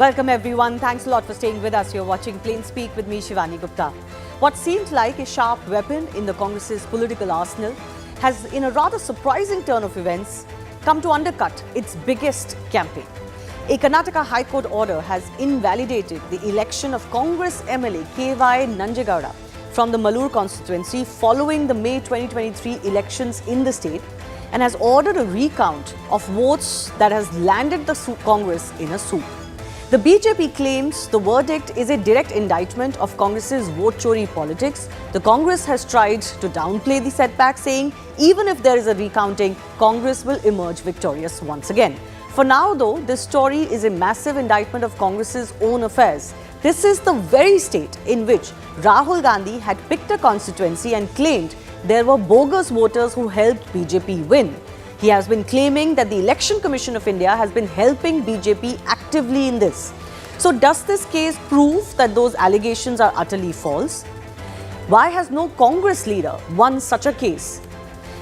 Welcome everyone. Thanks a lot for staying with us. You're watching Plain Speak with me, Shivani Gupta. What seemed like a sharp weapon in the Congress's political arsenal has, in a rather surprising turn of events, come to undercut its biggest campaign. A Karnataka High Court order has invalidated the election of Congress MLA K.Y. Nanjegowda from the Malur constituency following the May 2023 elections in the state and has ordered a recount of votes that has landed the Congress in a soup. The BJP claims the verdict is a direct indictment of Congress's vote chori politics. The Congress has tried to downplay the setback, saying even if there is a recounting, Congress will emerge victorious once again. For now, though, this story is a massive indictment of Congress's own affairs. This is the very state in which Rahul Gandhi had picked a constituency and claimed there were bogus voters who helped BJP win. He has been claiming that the Election Commission of India has been helping BJP actively in this. So does this case prove that those allegations are utterly false? Why has no Congress leader won such a case?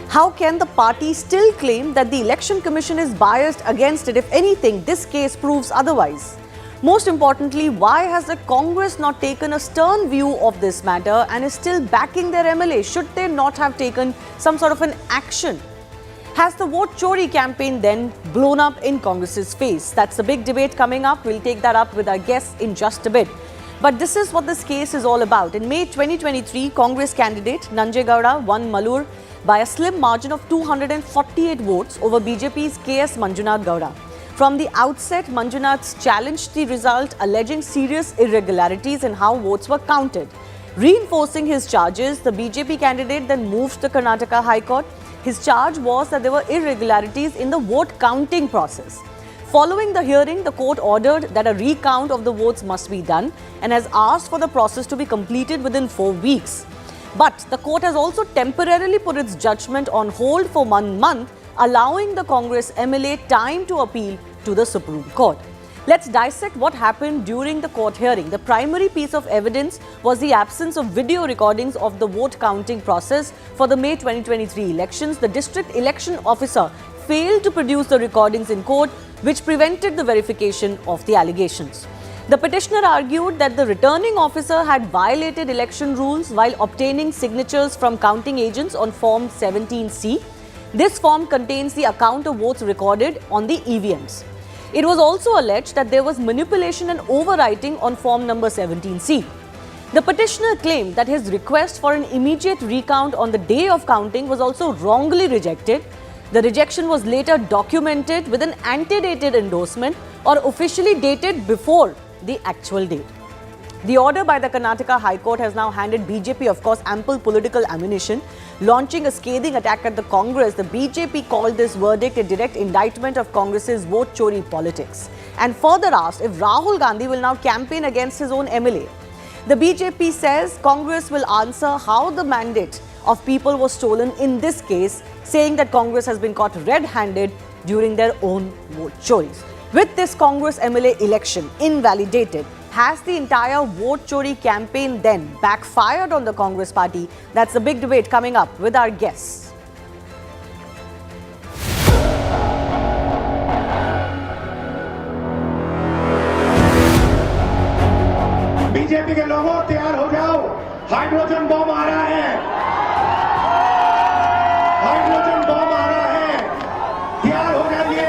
How can the party still claim that the Election Commission is biased against it? If anything, this case proves otherwise. Most importantly, why has the Congress not taken a stern view of this matter and is still backing their MLA? Should they not have taken some sort of an action? Has the Vote Chori campaign then blown up in Congress's face? That's the big debate coming up. We'll take that up with our guests in just a bit. But this is what this case is all about. In May 2023, Congress candidate Nanjegowda won Malur by a slim margin of 248 votes over BJP's K.S. Manjunath Gowda. From the outset, Manjunath challenged the result, alleging serious irregularities in how votes were counted. Reinforcing his charges, the BJP candidate then moved to Karnataka High Court. His charge was that there were irregularities in the vote counting process. Following the hearing, the court ordered that a recount of the votes must be done and has asked for the process to be completed within 4 weeks. But the court has also temporarily put its judgment on hold for 1 month, allowing the Congress MLA time to appeal to the Supreme Court. Let's dissect what happened during the court hearing. The primary piece of evidence was the absence of video recordings of the vote counting process for the May 2023 elections. The district election officer failed to produce the recordings in court, which prevented the verification of the allegations. The petitioner argued that the returning officer had violated election rules while obtaining signatures from counting agents on Form 17C. This form contains the account of votes recorded on the EVMs. It was also alleged that there was manipulation and overwriting on form number 17C. The petitioner claimed that his request for an immediate recount on the day of counting was also wrongly rejected. The rejection was later documented with an antedated endorsement or officially dated before the actual date. The order by the Karnataka High Court has now handed BJP, of course, ample political ammunition. Launching a scathing attack at the Congress, the BJP called this verdict a direct indictment of Congress's vote chori politics and further asked if Rahul Gandhi will now campaign against his own MLA. The BJP says Congress will answer how the mandate of people was stolen in this case, saying that Congress has been caught red-handed during their own vote choris. With this Congress MLA election invalidated, has the entire vote chori campaign then backfired on the Congress party? That's the big debate coming up with our guests. BJP के लोगों तैयार हो जाओ, hydrogen bomb आ रहा है, hydrogen bomb आ रहा है, तैयार हो जाइए।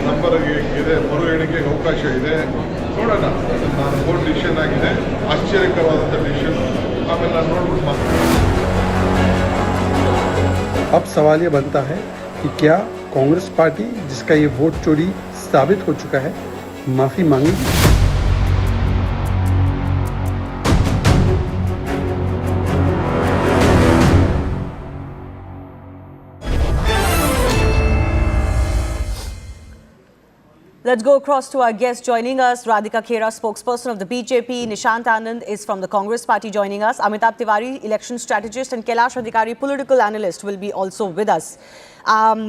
ನಂಬರ್ ಇದೆ ಮರು ಎಣಿಕೆಗೆ ಅವಕಾಶ ಇದೆ ನೋಡೋಣ ನಾನು ಕೋರ್ಟ್ ಡಿಸಿಷನ್ ಆಗಿದೆ ಆಶ್ಚರ್ಯಕರವಾದಂಥ ಡಿಸಿಷನ್ ಆಮೇಲೆ ನಾನು ನೋಡ್ಬಿಟ್ಟು ಮಾತಾಡ್ತೀನಿ अब सवाल ये बनता है कि क्या कांग्रेस पार्टी जिसका ये वोट चोरी साबित हो चुका है माफी मांगेगी? Let's go across to our guest joining us. Radhika Khera, spokesperson of the BJP. Nishant Anand is from the Congress party joining us. Amitabh Tiwari, election strategist, and Kailash Adhikari, political analyst, will be also with us.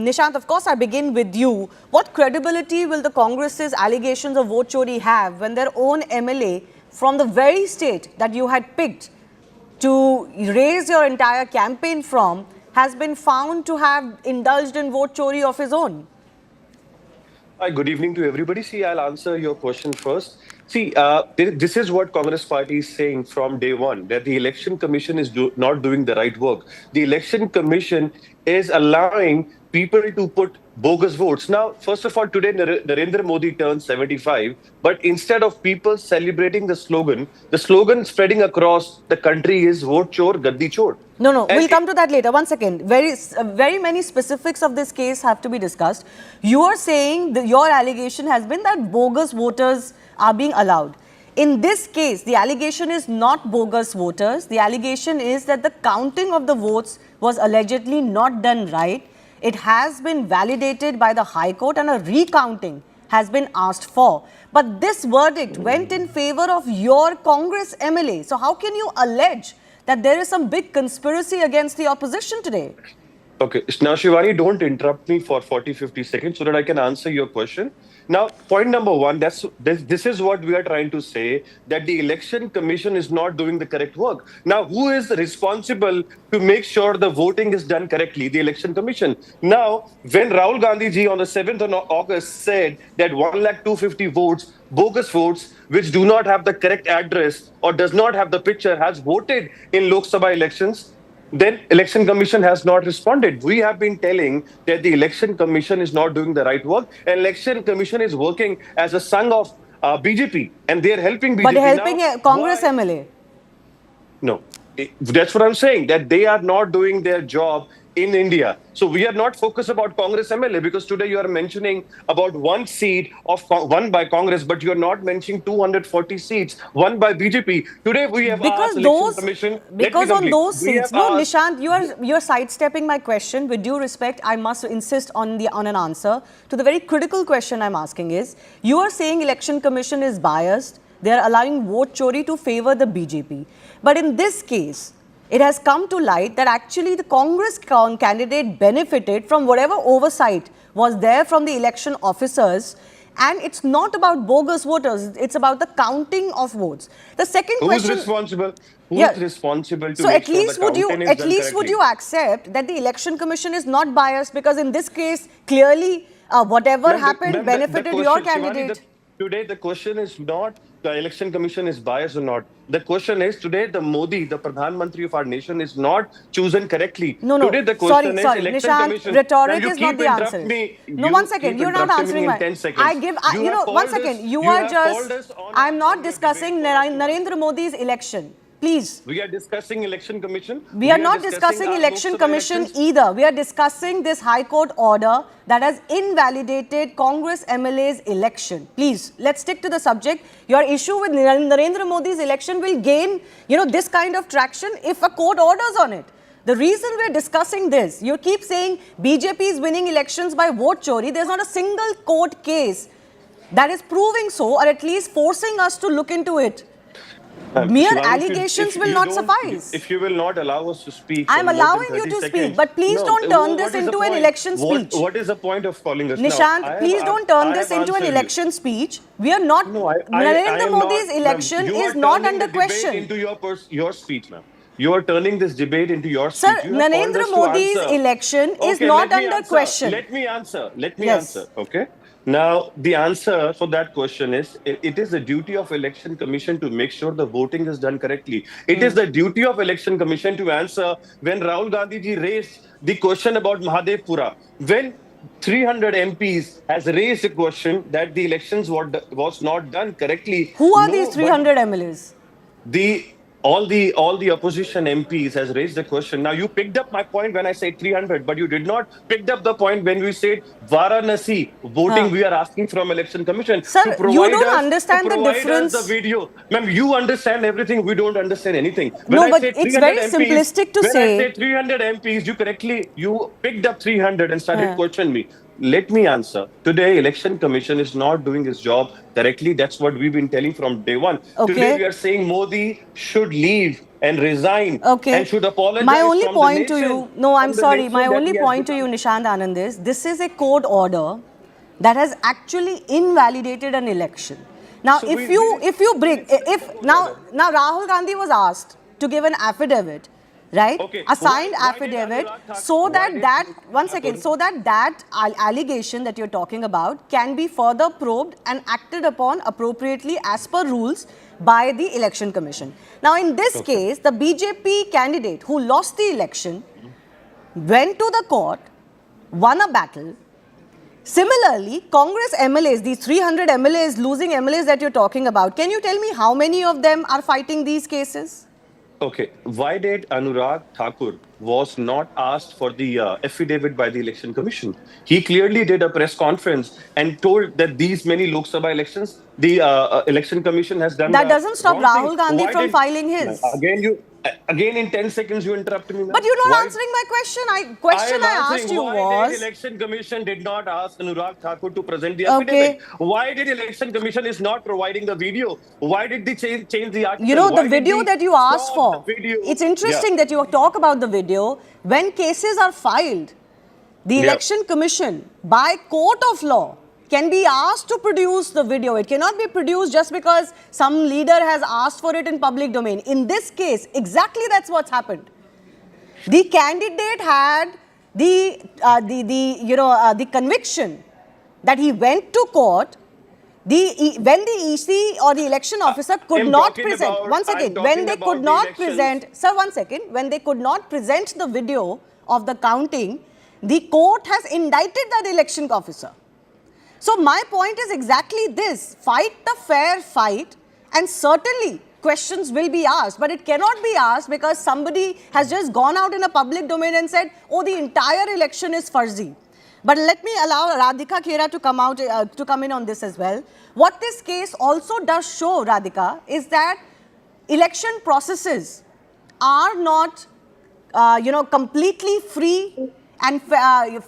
Nishant, of course, I begin with you. What credibility will the Congress's allegations of vote chori have when their own MLA from the very state that you had picked to raise your entire campaign from has been found to have indulged in vote chori of his own? Hi, good evening to everybody. See, I'll answer your question first. See, this is what Congress Party is saying from day one, that the Election Commission is not doing the right work. The Election Commission is allowing people to put bogus votes. Now, first of all, today Narendra Modi turned 75, but instead of people celebrating the slogan spreading across the country is Vote Chor, Gaddi Chor. No, we'll come to that later. One second. Very many specifics of this case have to be discussed. You are saying that your allegation has been that bogus voters are being allowed. In this case, the allegation is not bogus voters. The allegation is that the counting of the votes was allegedly not done right. It has been validated by the High Court and a recounting has been asked for. But this verdict went in favor of your Congress MLA. So how can you allege that there is some big conspiracy against the opposition today? Okay, now Shivani, don't interrupt me for 40-50 seconds so that I can answer your question. Now, point number one, this is what we are trying to say, that the Election Commission is not doing the correct work. Now, who is responsible to make sure the voting is done correctly? The Election Commission. Now, when Rahul Gandhi ji on the 7th of August said that 1,250,000 votes, bogus votes, which do not have the correct address or does not have the picture, has voted in Lok Sabha elections, then Election Commission has not responded. We have been telling that the Election Commission is not doing the right work. Election Commission is working as a son of BJP, and they are helping BJP. But helping now. a Congress MLA. No, that's what I'm saying, that they are not doing their job in India. So we are not focused about Congress MLA, because today you are mentioning about one seat of won by Congress, but you are not mentioning 240 seats won by BJP. Today we have asked Election Commission. Because on those seats, no, Nishant, you are sidestepping my question. With due respect, I must insist on an answer to the very critical question I'm asking. Is you are saying Election Commission is biased? They are allowing vote chori to favor the BJP, but in this case, it has come to light that actually the Congress candidate benefited from whatever oversight was there from the election officers, and it's not about bogus voters, it's about the counting of votes. The second question... Who is responsible? Who is responsible to so make sure the counting is done correctly? Would you accept that the Election Commission is not biased, because in this case, clearly whatever happened benefited your candidate? Today, the question is not the Election Commission is biased or not. The question is, today, the Modi, the Pradhan Mantri of our nation, is not chosen correctly. No. Today, the question sorry, Election Nishant, Commission. rhetoric is not the answer. No, 1 second. You're not answering my... 10 seconds. I give... you know, 1 second. You are just... I'm not discussing Narendra Modi's election. Please. We are discussing Election Commission. We are not discussing Election Commission either. We are discussing this High Court order that has invalidated Congress MLA's election. Please, let's stick to the subject. Your issue with Narendra Modi's election will gain, this kind of traction if a court orders on it. The reason we're discussing this, you keep saying BJP is winning elections by vote chori. There's not a single court case that is proving so, or at least forcing us to look into it. Mere Shivani, allegations will not suffice. If you will not allow us to speak, I'm allowing you to speak, but please don't turn this into an election speech. What is the point of calling us? Nishant, please don't turn this into an election speech. We are not. Narendra Modi's election is not under question. Into your speech, ma'am. You are turning this debate into your speech. Sir, Narendra Modi's election is not under question. Let me answer. Okay. Now, the answer for that question is, it is the duty of Election Commission to make sure the voting is done correctly. It is the duty of Election Commission to answer when Rahul Gandhi ji raised the question about Mahadevpura. When 300 MPs has raised a question that the elections was not done correctly. Who are these 300 MLAs? All the opposition MPs has raised the question. Now, you picked up my point when I said 300, but you did not pick up the point when we said Varanasi voting. We are asking from Election Commission. Sir, you don't understand the difference. The video, ma'am, you understand everything. We don't understand anything. No, but it's very simplistic to say. When I say 300 MPs, you picked up 300 and started questioning me. Let me answer. Today, Election Commission is not doing its job correctly. That's what we've been telling from day one. Okay. Today, we are saying Modi should leave and resign and should apologize. My only point to you, no, I'm sorry. My only point to you, Nishant Anand, is this is a court order that has actually invalidated an election. Now, now Rahul Gandhi was asked to give an affidavit, right? Okay. A signed Why did affidavit, Anurag Thakur- so why that did- that one second, so that allegation that you're talking about can be further probed and acted upon appropriately as per rules by the Election Commission. Now, in this case, the BJP candidate who lost the election went to the court, won a battle. Similarly, Congress MLAs, these 300 MLAs, losing MLAs that you're talking about, can you tell me how many of them are fighting these cases? Okay, why did Anurag Thakur was not asked for the affidavit by the Election Commission? He clearly did a press conference and told that these many Lok Sabha elections, the Election Commission has done That the doesn't stop wrong Rahul thing. Gandhi Why from did- filing his. Again in 10 seconds you interrupt me. But you're not Why- answering my question. Question I asked answering you why was... the Election Commission did not ask Anurag Thakur to present the Okay. affidavit? Why did Election Commission is not providing the video? Why did they change the article? You know, Why the did video they that you asked stop for, the video? it's interesting that you talk about the video. When cases are filed, the Election Commission, by court of law, can be asked to produce the video. It cannot be produced just because some leader has asked for it in public domain. In this case, exactly that's what's happened. The candidate had the conviction that he went to court. When the EC or the election officer could I'm not talking present, about- once again, I'm when talking they about could the not elections. present, sir, one second, when they could not present the video of the counting, the court has indicted that election officer. So my point is exactly this: fight the fair fight, and certainly questions will be asked, but it cannot be asked because somebody has just gone out in a public domain and said, oh, the entire election is fuzzy. But let me allow Radhika Khera to come in on this as well. What this case also does show, Radhika, is that election processes are not, completely free and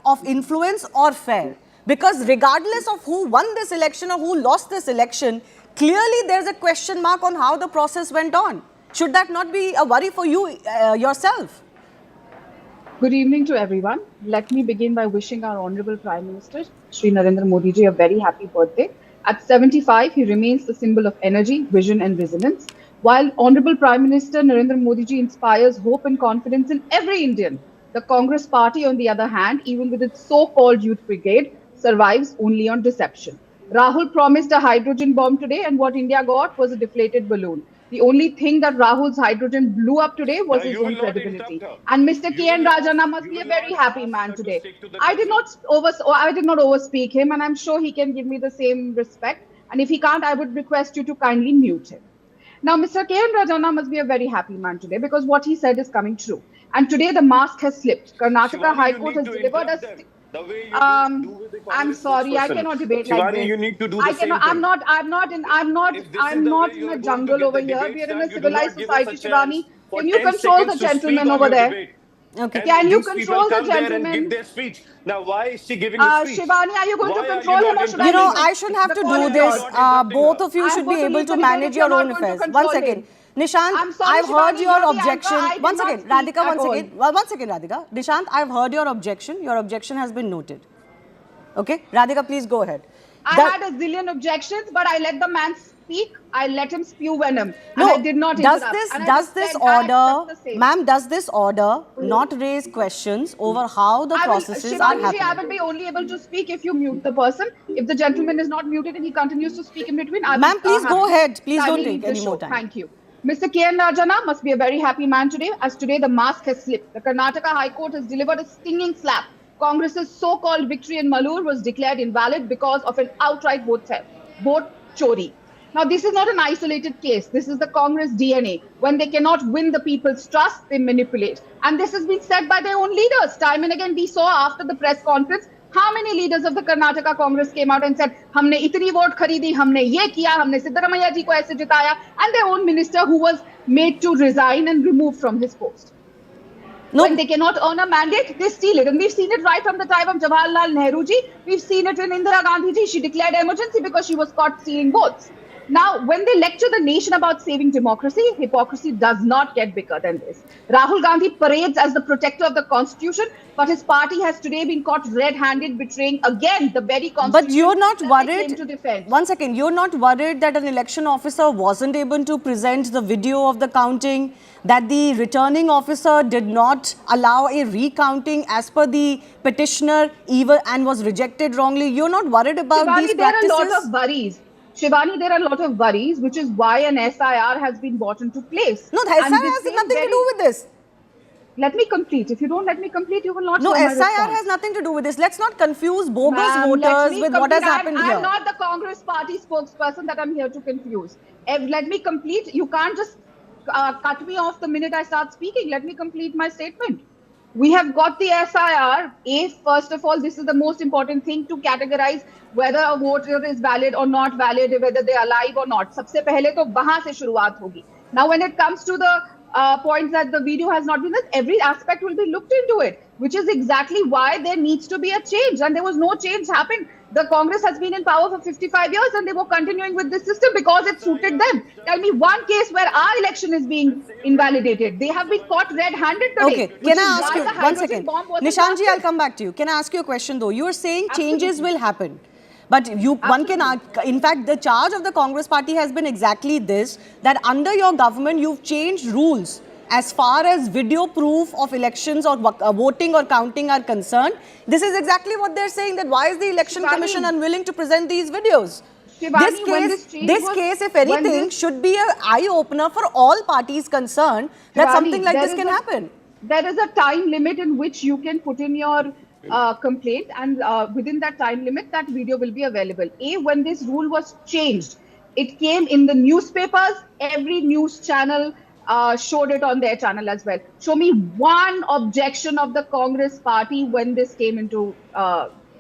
of influence or fair. Because regardless of who won this election or who lost this election, clearly there's a question mark on how the process went on. Should that not be a worry for you yourself? Good evening to everyone. Let me begin by wishing our Honorable Prime Minister, Shri Narendra Modi ji, a very happy birthday. At 75, he remains the symbol of energy, vision and resilience. While Honorable Prime Minister Narendra Modi ji inspires hope and confidence in every Indian, the Congress party, on the other hand, even with its so-called youth brigade, survives only on deception. Rahul promised a hydrogen bomb today, and what India got was a deflated balloon. The only thing that Rahul's hydrogen blew up today was Now, his you will own not credibility. interrupt her. And Mr. You K.N. will not- Rajana must you be a will very not happy ask man her to today. stick to the I did not overspeak him, and I'm sure he can give me the same respect. And if he can't, I would request you to kindly mute him. Now, Mr. K.N. Rajana must be a very happy man today because what he said is coming true. And today the mask has slipped. Karnataka Shivani, High you Court need has to delivered interrupt a... them. The way you do with the I'm Congress sorry, I spokesperson. cannot debate like Shivani, this. you need to do the I same cannot. thing. I'm not If this is in the way a you are going to jungle get over the here. debates We are in done, a you do civilized not give us a society, chance Shivani. for Can you 10 control seconds the to speak gentleman on over your there? debate. Okay. And Can you these people control the come there and gentleman? give their speech. Now, why is she giving the speech? Shivani, are you going Why to are control you him not or should I You know, leave him? I shouldn't have The to call do is this. yours. Both of you I'm should going be to able leave to the debate manage if you're your own not going to affairs. One control second. him. Nishant, I'm sorry, I've heard Shivani, your you're the objection. anchor. I did One not second, speak Radhika, at one all. second. Well, one second, Radhika. Nishant, I've heard your objection. Your objection has been noted. Okay? Radhika, please go ahead. I had a zillion objections, but I let the man speak. I let him spew venom. No, And I did not does interrupt. this And I does just this said, I order, accept the same. ma'am, does this order not raise questions over how the processes are Shivani ji, I happening? will be only able to speak if you mute the person. If the gentleman is not muted and he continues to speak in between, I will Ma'am, please have go to ahead. Please don't sadly take leave the any more show. time. Thank you. Mr. K.N. Rajana must be a very happy man today, as today the mask has slipped. The Karnataka High Court has delivered a stinging slap. Congress's so-called victory in Malur was declared invalid because of an outright vote theft. Vote Chori. Now, this is not an isolated case. This is the Congress DNA. When they cannot win the people's trust, they manipulate. And this has been said by their own leaders. Time and again, we saw after the press conference, how many leaders of the Karnataka Congress came out and said, "Humne itni vote kharidi, humne ye kiya, humne Siddaramaiah ji ko aise jitaya," and their own minister who was made to resign and removed from his post. No. When they cannot earn a mandate, they steal it. And we've seen it right from the time of Jawaharlal Nehru ji. We've seen it in Indira Gandhi ji. She declared emergency because she was caught stealing votes. Now, when they lecture the nation about saving democracy, hypocrisy does not get bigger than this. Rahul Gandhi parades as the protector of the constitution, but his party has today been caught red-handed betraying again the very constitution. But you're not that worried. they came to defend. One second, you're not worried that an election officer wasn't able to present the video of the counting, that the returning officer did not allow a recounting as per the petitioner even and was rejected wrongly. You're not worried about Shivani, these there practices? are a lot of worries. Shivani, there are a lot of worries, which is why an SIR has been brought into place. No, the And SIR this has same nothing to very- do with this. Let me complete. If you don't let me complete, you will not No, hear my SIR response. has nothing to do with this. Let's not confuse bogus Ma'am, let voters me with what has complete. happened I'm here. not the Congress party spokesperson that I'm here to confuse. Let me complete. You can't just cut me off the minute I start speaking. Let me complete my statement. We have got the SIR. First of all, this is the most important thing to categorize whether a voter is valid or not valid, whether they are alive or not. सबसे पहले तो वहाँ से शुरुआत होगी. Now, when it comes to the points that the video has not been done, every aspect will be looked into it, which is exactly why there needs to be a change. And there was no change happened. The Congress has been in power for 55 years and they were continuing with this system because it suited them. Tell me one case where our election is being invalidated. They have been caught red-handed today. Okay, which can is I ask why you the one hydrogen second? bomb wasn't Nishanji, I'll blasted. come back to you. Can I ask you a question though? You are saying changes Absolutely. will happen. But one can, in fact, the charge of the Congress party has been exactly this, that under your government, you've changed rules as far as video proof of elections or voting or counting are concerned. This is exactly what they're saying, that why is the Election Shivani, Commission unwilling to present these videos? Shivani, when this change this was- case, if when anything, this- should be an eye-opener for all parties concerned that Shivani, something like there this is can a- happen. There is a time limit in which you can put in your complaint, and within that time limit, that video will be available. When this rule was changed, it came in the newspapers. Every news channel showed it on their channel as well. Show me one objection of the Congress party when this came into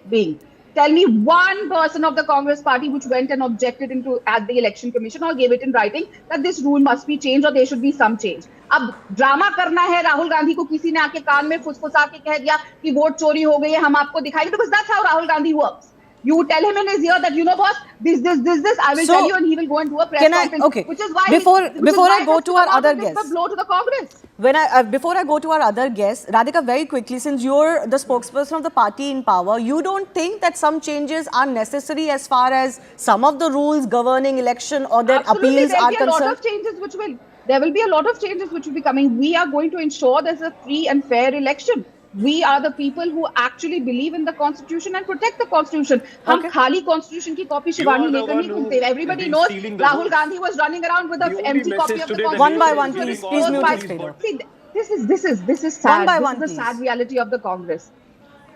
being. Tell me one person of the Congress party which went and objected at the Election Commission or gave it in writing that this rule must be changed or there should be some change. अब drama करना है, राहुल गांधी को किसी ने आके कान में फुसफुसा के कह दिया कि वोट चोरी हो गई है, हम आपको दिखाएंगे, because that's how Rahul Gandhi works. You tell him in his ear that, you know, boss, this, I will tell you, and he will go and do a press conference. Okay. Which is why Before I go to our other guest, guests, blow to the Congress. Before I go to our other guests, Radhika, very quickly, since you're the spokesperson of the party in power, you don't think that some changes are necessary as far as some of the rules governing election or their Absolutely, appeals are concerned? There will be a lot of changes which will be coming. We are going to ensure there's a free and fair election. We are the people who actually believe in the constitution and protect the constitution. हम खाली constitution की copy Shivani लेकर नहीं घूमते. Everybody knows Rahul Gandhi was running around with an empty copy of the constitution. One by one, please mute this video. See, this is sad. One by one, this is the please. sad reality of the Congress.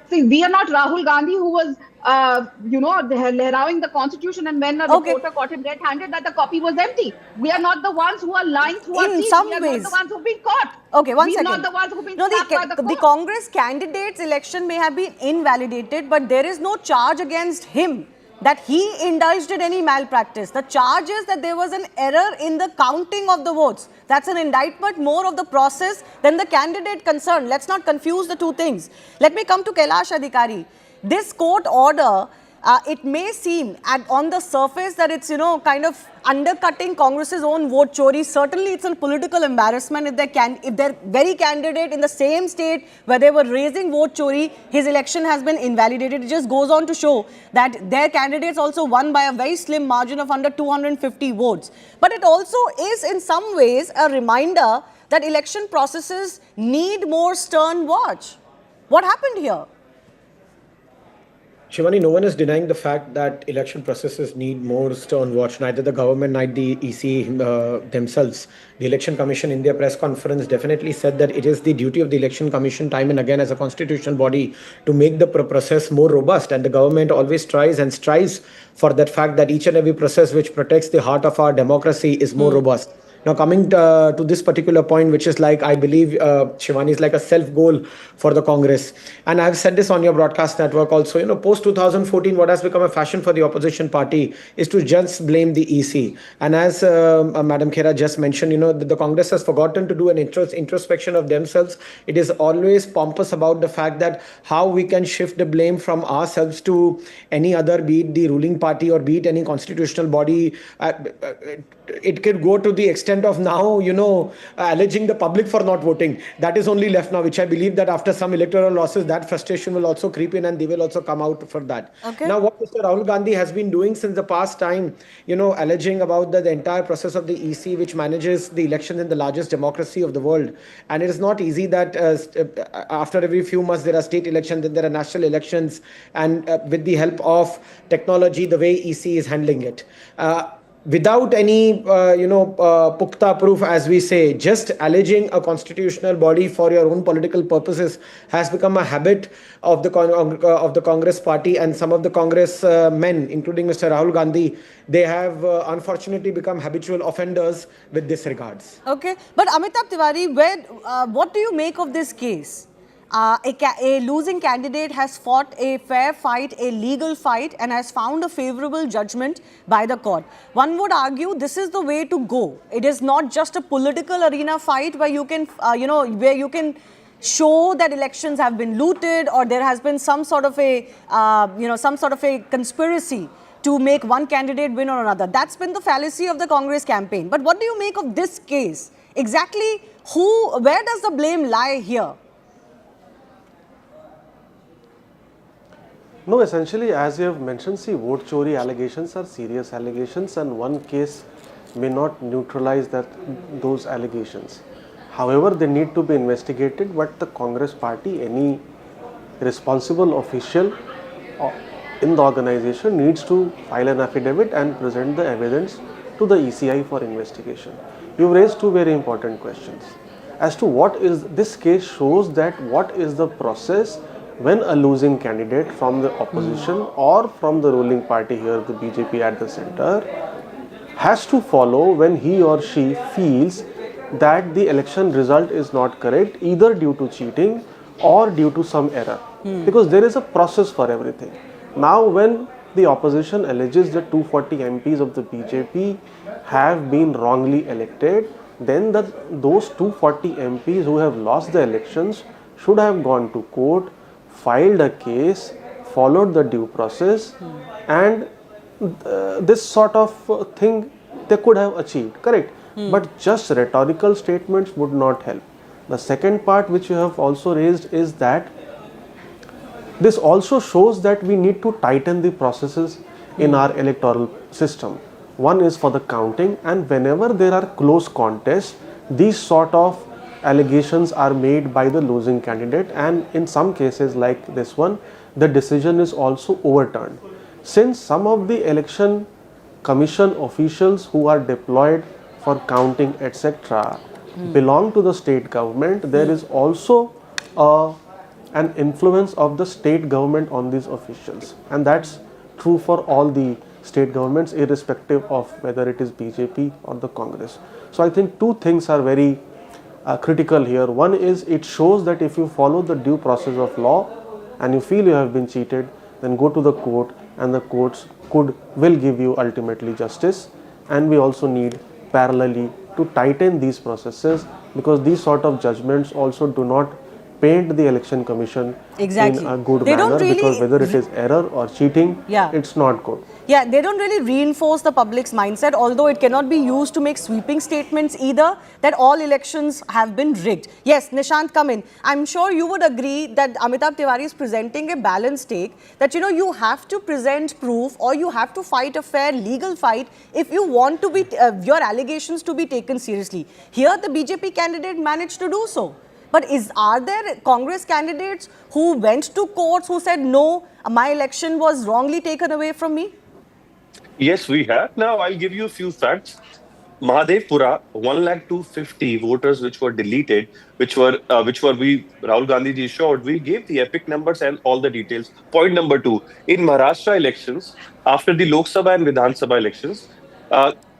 See, we are not Rahul Gandhi who was, lehrauing the constitution, and when a reporter caught him red-handed that the copy was empty. We are not the ones who are lying through our teeth. some We are ways. not the ones who've been caught. Okay, one We're second. not the ones who've been No, slapped by the the court. Congress candidate's election may have been invalidated, but there is no charge against him that he indulged in any malpractice. The charge is that there was an error in the counting of the votes. That's an indictment more of the process than the candidate concerned. Let's not confuse the two things. Let me come to Kailash Adhikari. This court order, it may seem on the surface that it's, kind of undercutting Congress's own vote chori. Certainly, it's a political embarrassment if their very candidate in the same state where they were raising vote chori, his election has been invalidated. It just goes on to show that their candidates also won by a very slim margin of under 250 votes. But it also is in some ways a reminder that election processes need more stern watch. What happened here? Shivani, no one is denying the fact that election processes need more stern watch. Neither the government, neither the EC themselves. The Election Commission in their press conference definitely said that it is the duty of the Election Commission time and again as a constitutional body to make the process more robust. And the government always tries and strives for that fact that each and every process which protects the heart of our democracy is more robust. Now, coming to this particular point, which is like, I believe, Shivani, is like a self goal for the Congress. And I've said this on your broadcast network also, post 2014, what has become a fashion for the opposition party is to just blame the EC. And as Madam Khera just mentioned, the Congress has forgotten to do an introspection of themselves. It is always pompous about the fact that how we can shift the blame from ourselves to any other, be it the ruling party or be it any constitutional body. It could go to the extent of now, alleging the public for not voting. That is only left now, which I believe that after some electoral losses, that frustration will also creep in and they will also come out for that. Okay. Now, what Mr. Rahul Gandhi has been doing since the past time, alleging about the entire process of the EC, which manages the elections in the largest democracy of the world. And it is not easy that after every few months, there are state elections, then there are national elections. And with the help of technology, the way EC is handling it. Without any, pukta proof, as we say, just alleging a constitutional body for your own political purposes has become a habit of the Congress party, and some of the Congress men, including Mr. Rahul Gandhi, they have unfortunately become habitual offenders with this regards. Okay, but Amitabh Tiwari, what do you make of this case? A losing candidate has fought a fair fight, a legal fight, and has found a favorable judgment by the court. One would argue this is the way to go. It is not just a political arena fight where you can, where you can show that elections have been looted or there has been some sort of a, conspiracy to make one candidate win or another. That's been the fallacy of the Congress campaign. But what do you make of this case? Exactly where does the blame lie here? No, essentially, as you have mentioned, see, vote chori allegations are serious allegations, and one case may not neutralize those allegations. However, they need to be investigated, but the Congress party, any responsible official in the organization needs to file an affidavit and present the evidence to the ECI for investigation. You raised two very important questions. As to what is this case shows that what is the process when a losing candidate from the opposition or from the ruling party, here the BJP at the center, has to follow when he or she feels that the election result is not correct, either due to cheating or due to some error. Because there is a process for everything. Now, when the opposition alleges that 240 MPs of the BJP have been wrongly elected, then those 240 MPs who have lost the elections should have gone to court, filed a case, followed the due process, and this sort of thing they could have achieved, correct? But just rhetorical statements would not help. The second part which you have also raised is that this also shows that we need to tighten the processes in our electoral system. One is for the counting, and whenever there are close contests, these sort of allegations are made by the losing candidate, and in some cases like this one, the decision is also overturned. Since some of the election commission officials who are deployed for counting etc. belong to the state government, there is also an influence of the state government on these officials, and that's true for all the state governments irrespective of whether it is BJP or the Congress. So I think two things are very critical here. One is it shows that if you follow the due process of law and you feel you have been cheated, then go to the court, and the courts will give you ultimately justice. And we also need parallelly to tighten these processes, because these sort of judgments also do not paint the election commission in a good manner, because whether it is error or cheating, it's not good. Yeah, they don't really reinforce the public's mindset, although it cannot be used to make sweeping statements either that all elections have been rigged. Yes, Nishant, come in. I'm sure you would agree that Amitabh Tiwari is presenting a balanced take, that you have to present proof or you have to fight a fair legal fight if you want to be your allegations to be taken seriously. Here, the BJP candidate managed to do so. But are there Congress candidates who went to courts who said, no, my election was wrongly taken away from me? Yes, we have. Now, I'll give you a few facts. Mahadevpura, 1,250,000 voters which were deleted, which were Rahul Gandhi ji showed. We gave the epic numbers and all the details. Point number two, in Maharashtra elections, after the Lok Sabha and Vidhan Sabha elections,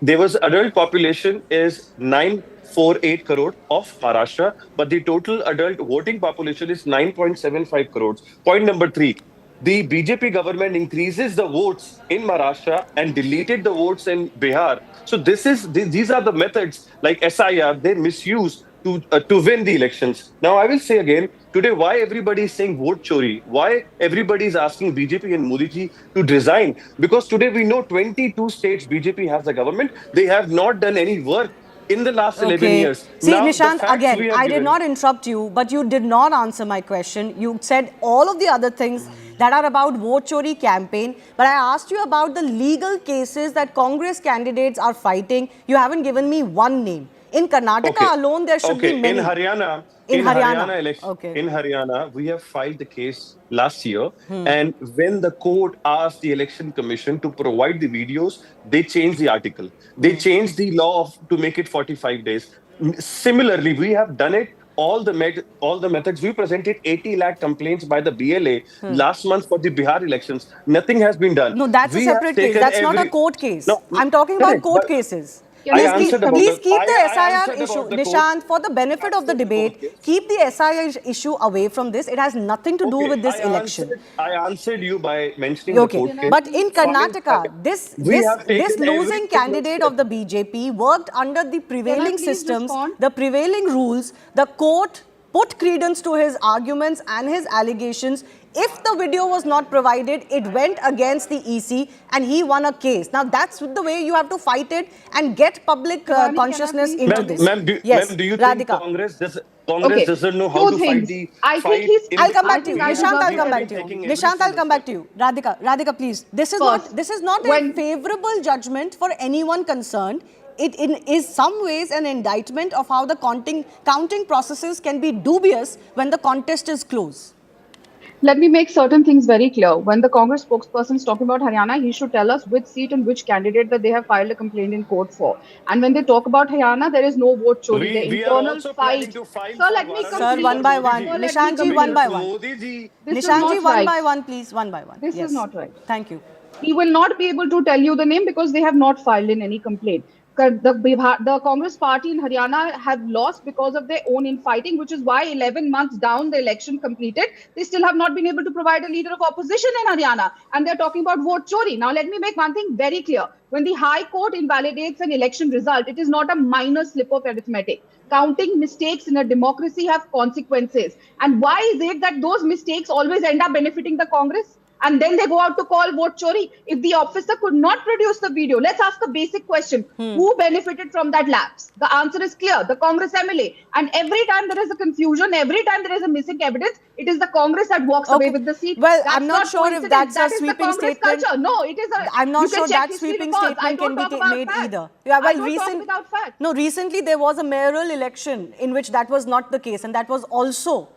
there was adult population is 948 crore of Maharashtra, but the total adult voting population is 9.75 crores. Point number three, the BJP government increases the votes in Maharashtra and deleted the votes in Bihar. So these are the methods like SIR they misuse to win the elections. Now I will say again today why everybody is saying vote chori, why everybody is asking BJP and Modi ji to resign, because today we know 22 states BJP has a government. They have not done any work in the last 11 years. See, Now, the Nishant, facts again, we have I did given- not interrupt you, but you did not answer my question. You said all of the other things that are about vote chori campaign, but I asked you about the legal cases that Congress candidates are fighting. You haven't given me one name. In Karnataka alone, there should be many. In Haryana, In Haryana. election, Okay. in Haryana, we have filed the case last year, and when the court asked the election commission to provide the videos, they changed the article. They changed the law to make it 45 days. Similarly, we have done it. All the methods. We presented 80 lakh complaints by the BLA last month for the Bihar elections. Nothing has been done. No, that's We a have separate case. taken That's not a every- court case. No, I'm talking about correct, court but- cases. I answered about Please the- keep the I SIR answered issue, about the Nishant, court. for the benefit of the debate, keep the SIR issue away from this. It has nothing to do Okay, with this I election. I answered you by mentioning the Okay, court case. but in Karnataka, Fine. this We have taken this every losing single candidate step. of the BJP worked under the prevailing please systems, respond? the prevailing rules. The court put credence to his arguments and his allegations. If the video was not provided, it went against the EC and he won a case. Now that's the way you have to fight it and get public Shivani, consciousness can I please into this. Ma'am, Yes, do you Radhika. think Congress Okay, doesn't know how two to things. fight the I think fight? he's- in I'll the- come back I to you. think I Nishant, deserve I'll come your back to you. taking every Nishant, I'll single come back step. to you. Radhika, please. This is First, not a when- favorable judgment for anyone concerned. It is some ways an indictment of how the counting processes can be dubious when the contest is close. Let me make certain things very clear. When the Congress spokesperson is talking about Haryana, he should tell us which seat and which candidate that they have filed a complaint in court for. And when they talk about Haryana, there is no vote chori. The We are internal also fight. planning to file Sir, for let me Varanasi complete. Sir, one by for one. Modi ji. Nishant ji, one by one. Modi ji. This is Nishant ji, not one right. by one, please. One by one. This Yes. is not right. Thank you. He will not be able to tell you the name because they have not filed in any complaint. The Congress party in Haryana have lost because of their own infighting, which is why 11 months down the election completed, they still have not been able to provide a leader of opposition in Haryana. And they're talking about vote chori. Now, let me make one thing very clear. When the High Court invalidates an election result, it is not a minor slip of arithmetic. Counting mistakes in a democracy have consequences. And why is it that those mistakes always end up benefiting the Congress? And then they go out to call vote chori. If the officer could not produce the video, let's ask a basic question. Who benefited from that lapse? The answer is clear, the Congress MLA. And every time there is a confusion, every time there is a missing evidence, it is the Congress that walks away with the seat. Well, That's I'm not sure if coincidence. that's a That is sweeping the Congress statement. culture. No, it is a. I'm not you can sure check that history sweeping records. I statement don't can talk be about made facts. either. Yeah, I well, don't talk without facts. No, recently there was a mayoral election in which that was not the case, and that was also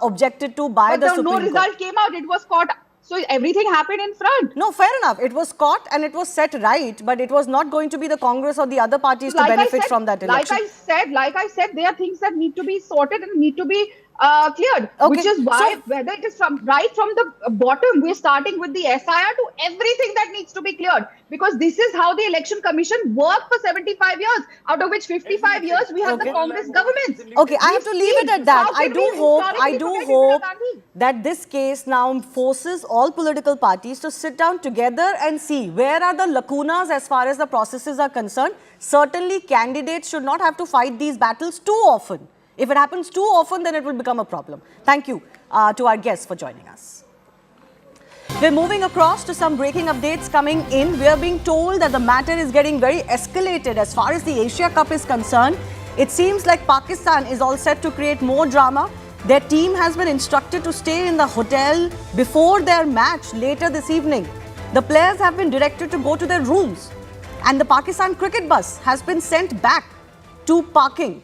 objected to by But the no Supreme Court. result came out. It was caught. So everything happened in front. No, fair enough. It was caught and it was set right, but it was not going to be the Congress or the other parties to benefit from that election. Like I said, there are things that need to be sorted and need to be cleared. Okay. Which is why, So- whether it is from the bottom, we're starting with the SIR to everything that needs to be cleared. Because this is how the election commission worked for 75 years, out of which 55 years we have the Okay. Congress government. Okay, I have to leave it at that. How I can do we historically hope forget Indira Gandhi? that this case now forces all political parties to sit down together and see where are the lacunas as far as the processes are concerned. Certainly, candidates should not have to fight these battles too often. If it happens too often, then it will become a problem. Thank you to our guests for joining us. We're moving across to some breaking updates coming in. We are being told that the matter is getting very escalated as far as the Asia Cup is concerned. It seems like Pakistan is all set to create more drama. Their team has been instructed to stay in the hotel before their match later this evening. The players have been directed to go to their rooms. And the Pakistan cricket bus has been sent back to parking.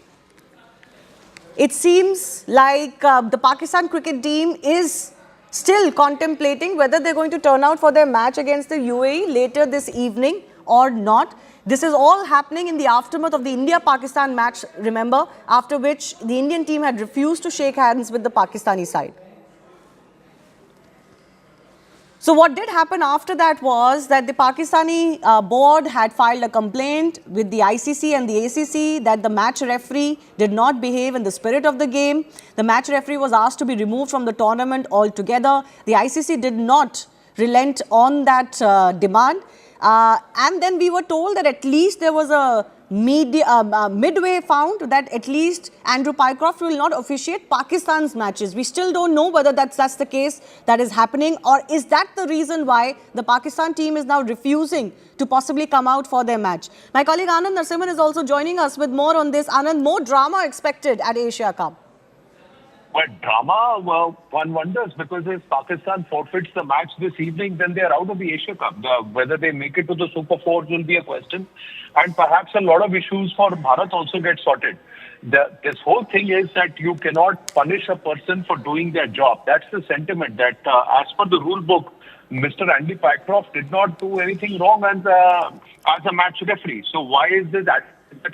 It seems like the Pakistan cricket team is still contemplating whether they're going to turn out for their match against the UAE later this evening or not. This is all happening in the aftermath of the India-Pakistan match, remember, after which the Indian team had refused to shake hands with the Pakistani side. So what did happen after that was that the Pakistani board had filed a complaint with the ICC and the ACC that the match referee did not behave in the spirit of the game. The match referee was asked to be removed from the tournament altogether. The ICC did not relent on that demand. And then we were told that at least there was a midway found that at least Andrew Pycroft will not officiate Pakistan's matches. We still don't know whether that's the case that is happening, or is that the reason why the Pakistan team is now refusing to possibly come out for their match. My colleague Anand Narasimhan is also joining us with more on this. Anand, more drama expected at Asia Cup. But drama, well, one wonders, because if Pakistan forfeits the match this evening, then they are out of the Asia Cup. Whether they make it to the Super Fours will be a question. And perhaps a lot of issues for Bharat also get sorted. This whole thing is that you cannot punish a person for doing their job. That's the sentiment that as per the rule book, Mr. Andy Pycroft did not do anything wrong as a match referee. So why is it that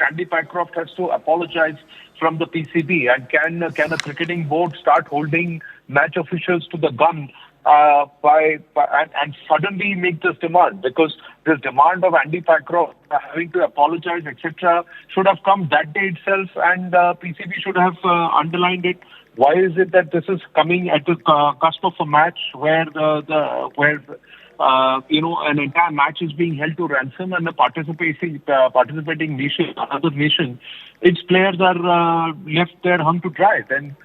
Andy Pycroft has to apologize from the PCB, and can a cricketing board start holding match officials to the gun and suddenly make this demand? Because this demand of Andy Pycroft having to apologize, etc., should have come that day itself, and PCB should have underlined it. Why is it that this is coming at the cusp of a match where an entire match is being held to ransom, and the participating nation, another nation, its players are left there hung to dry? Then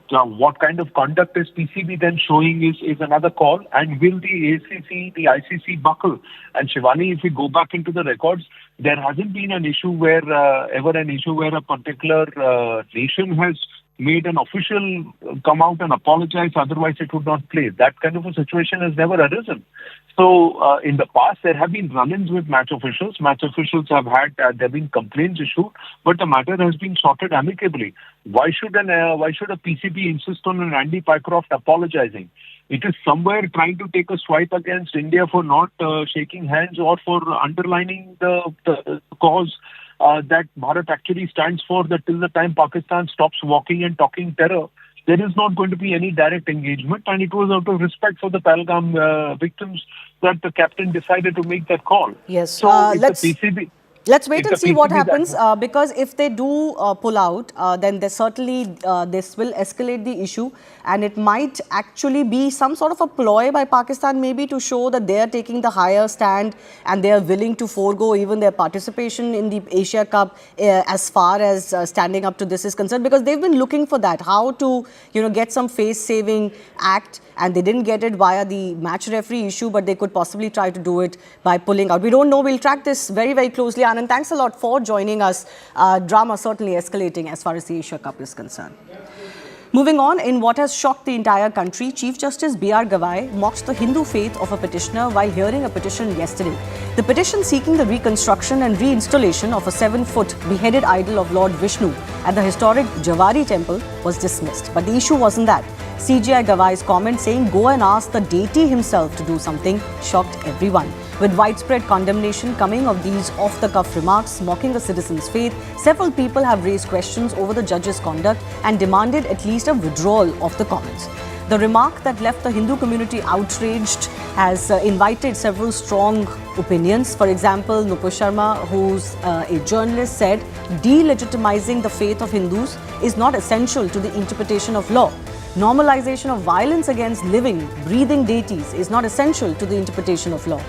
what kind of conduct is PCB then showing is another call. And will the ACC, the ICC buckle? And Shivani, if we go back into the records, there hasn't been an issue where a particular nation has made an official come out and apologize, otherwise it would not play. That kind of a situation has never arisen. So in the past, there have been run-ins with match officials. Match officials have had, there have been complaints issued, but the matter has been sorted amicably. Why should a PCB insist on an Andy Pycroft apologizing? It is somewhere trying to take a swipe against India for not shaking hands or for underlining the cause that Bharat actually stands for, that till the time Pakistan stops walking and talking terror, there is not going to be any direct engagement. And it was out of respect for the Pahalgam victims that the captain decided to make that call. Yes, so let's wait and see what happens, because if they do pull out, then this will escalate the issue, and it might actually be some sort of a ploy by Pakistan maybe to show that they are taking the higher stand and they are willing to forego even their participation in the Asia Cup as far as standing up to this is concerned, because they've been looking for that, how to get some face-saving act, and they didn't get it via the match referee issue, but they could possibly try to do it by pulling out. We don't know. We'll track this very, very closely. Anand, thanks a lot for joining us. Drama certainly escalating as far as the Asia Cup is concerned. Moving on, in what has shocked the entire country, Chief Justice B.R. Gavai mocked the Hindu faith of a petitioner while hearing a petition yesterday. The petition seeking the reconstruction and reinstallation of a 7-foot beheaded idol of Lord Vishnu at the historic Jawari temple was dismissed. But the issue wasn't that. CJI Gavai's comment saying, "Go and ask the deity himself to do something," shocked everyone. With widespread condemnation coming of these off-the-cuff remarks mocking a citizen's faith, several people have raised questions over the judge's conduct and demanded at least a withdrawal of the comments. The remark that left the Hindu community outraged has invited several strong opinions. For example, Nupur Sharma, who's a journalist, said, "Delegitimizing the faith of Hindus is not essential to the interpretation of law. Normalization of violence against living, breathing deities is not essential to the interpretation of law.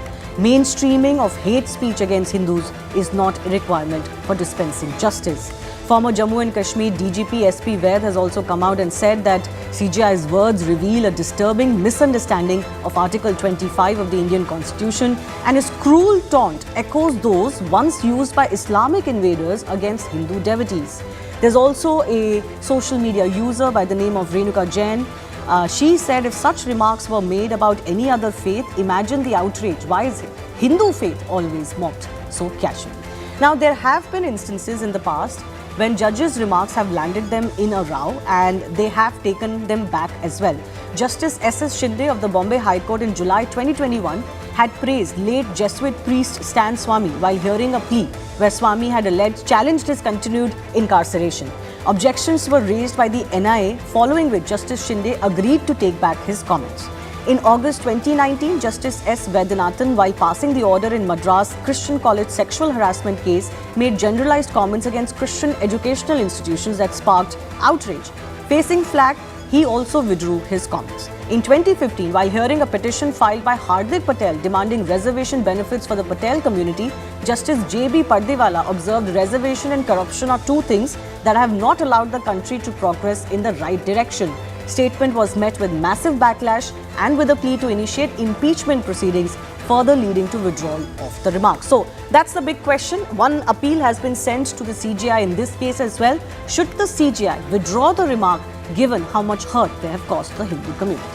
Mainstreaming of hate speech against Hindus is not a requirement for dispensing justice." Former Jammu and Kashmir DGP SP Vaid has also come out and said that CJI's words reveal a disturbing misunderstanding of Article 25 of the Indian Constitution, and his cruel taunt echoes those once used by Islamic invaders against Hindu devotees. There's also a social media user by the name of Renuka Jain. She said, if such remarks were made about any other faith, imagine the outrage. Why is Hindu faith always mocked so casually? Now, there have been instances in the past when judges' remarks have landed them in a row, and they have taken them back as well. Justice S.S. Shinde of the Bombay High Court in July 2021 had praised late Jesuit priest Stan Swami while hearing a plea where Swami had challenged his continued incarceration. Objections were raised by the NIA, following which Justice Shinde agreed to take back his comments. In August 2019, Justice S. Vaidyanathan, while passing the order in Madras Christian College sexual harassment case, made generalized comments against Christian educational institutions that sparked outrage. Facing flack, he also withdrew his comments. In 2015, while hearing a petition filed by Hardik Patel demanding reservation benefits for the Patel community, Justice Jibe observed reservation and corruption are two things that have not allowed the country to progress in the right direction. Statement was met with massive backlash and with a plea to initiate impeachment proceedings, further leading to withdrawal of the remark. So that's the big question. One appeal has been sent to the CJI in this case as well. Should the CJI withdraw the remark given how much hurt they have caused the Hindu community?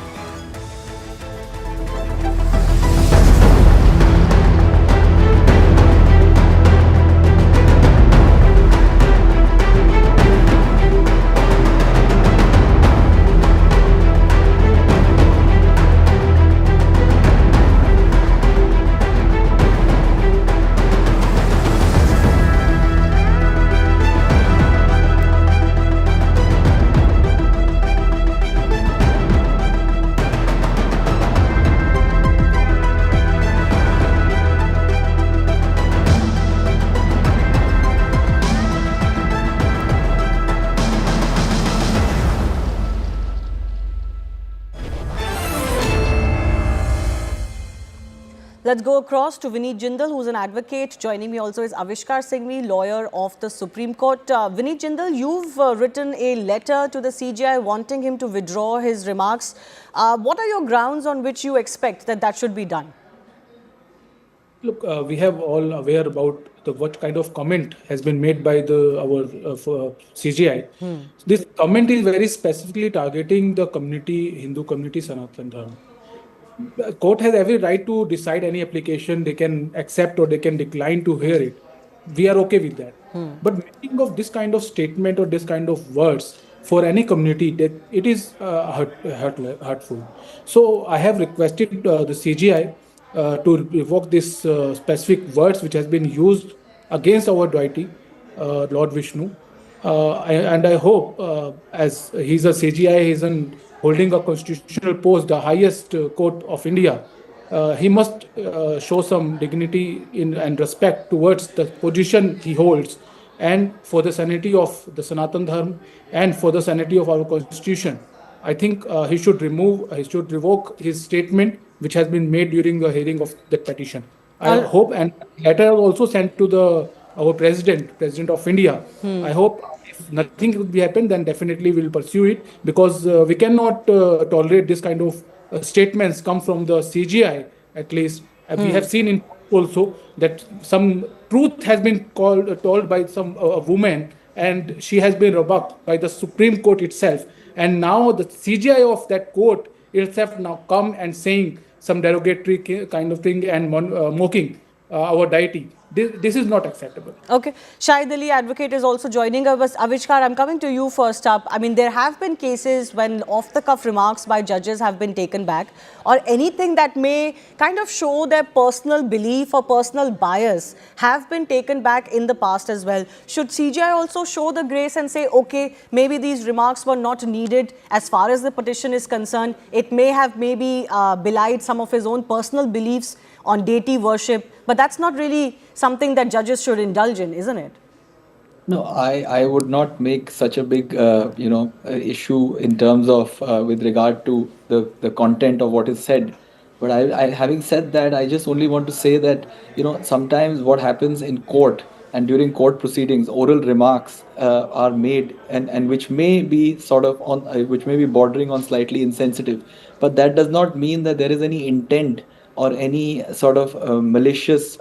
Let's go across to Vineet Jindal, who's an advocate. Joining me also is Avishkar Singhvi, lawyer of the Supreme Court. Vineet Jindal, you've written a letter to the CJI wanting him to withdraw his remarks. What are your grounds on which you expect that should be done? Look, we have all aware about what kind of comment has been made by our CJI. This comment is very specifically targeting the community, Hindu community, Sanatan Dharma. The court has every right to decide any application. They can accept or they can decline to hear it. We are okay with that. But making of this kind of statement or this kind of words for any community, that it is hurtful. So I have requested the CJI to revoke this specific words which has been used against our deity, Lord Vishnu. And I hope, as he's a CJI, he's holding a constitutional post, the highest court of India, he must show some dignity and respect towards the position he holds, and for the sanity of the Sanatan Dharma and for the sanity of our constitution. I think he should revoke his statement which has been made during the hearing of that petition. I hope, and letter also sent to our President of India. I hope if nothing will be happen, then definitely we'll pursue it, because we cannot tolerate this kind of statements come from the CJI. At least we have seen in also that some truth has been told by some woman, and she has been rebuked by the Supreme Court itself. And now the CJI of that court itself now come and saying some derogatory kind of thing and mocking our deity. This is not acceptable. Okay. Shahid Ali, advocate, is also joining us. Avishkar, I'm coming to you first up. I mean, there have been cases when off-the-cuff remarks by judges have been taken back, or anything that may kind of show their personal belief or personal bias have been taken back in the past as well. Should CJI also show the grace and say, okay, maybe these remarks were not needed as far as the petition is concerned. It may have belied some of his own personal beliefs on deity worship, but that's not really something that judges should indulge in, isn't it? No, I would not make such a big issue in terms of with regard to the content of what is said. But I having said that, I just only want to say that sometimes what happens in court and during court proceedings, oral remarks are made and which may be which may be bordering on slightly insensitive. But that does not mean that there is any intent or any sort of malicious,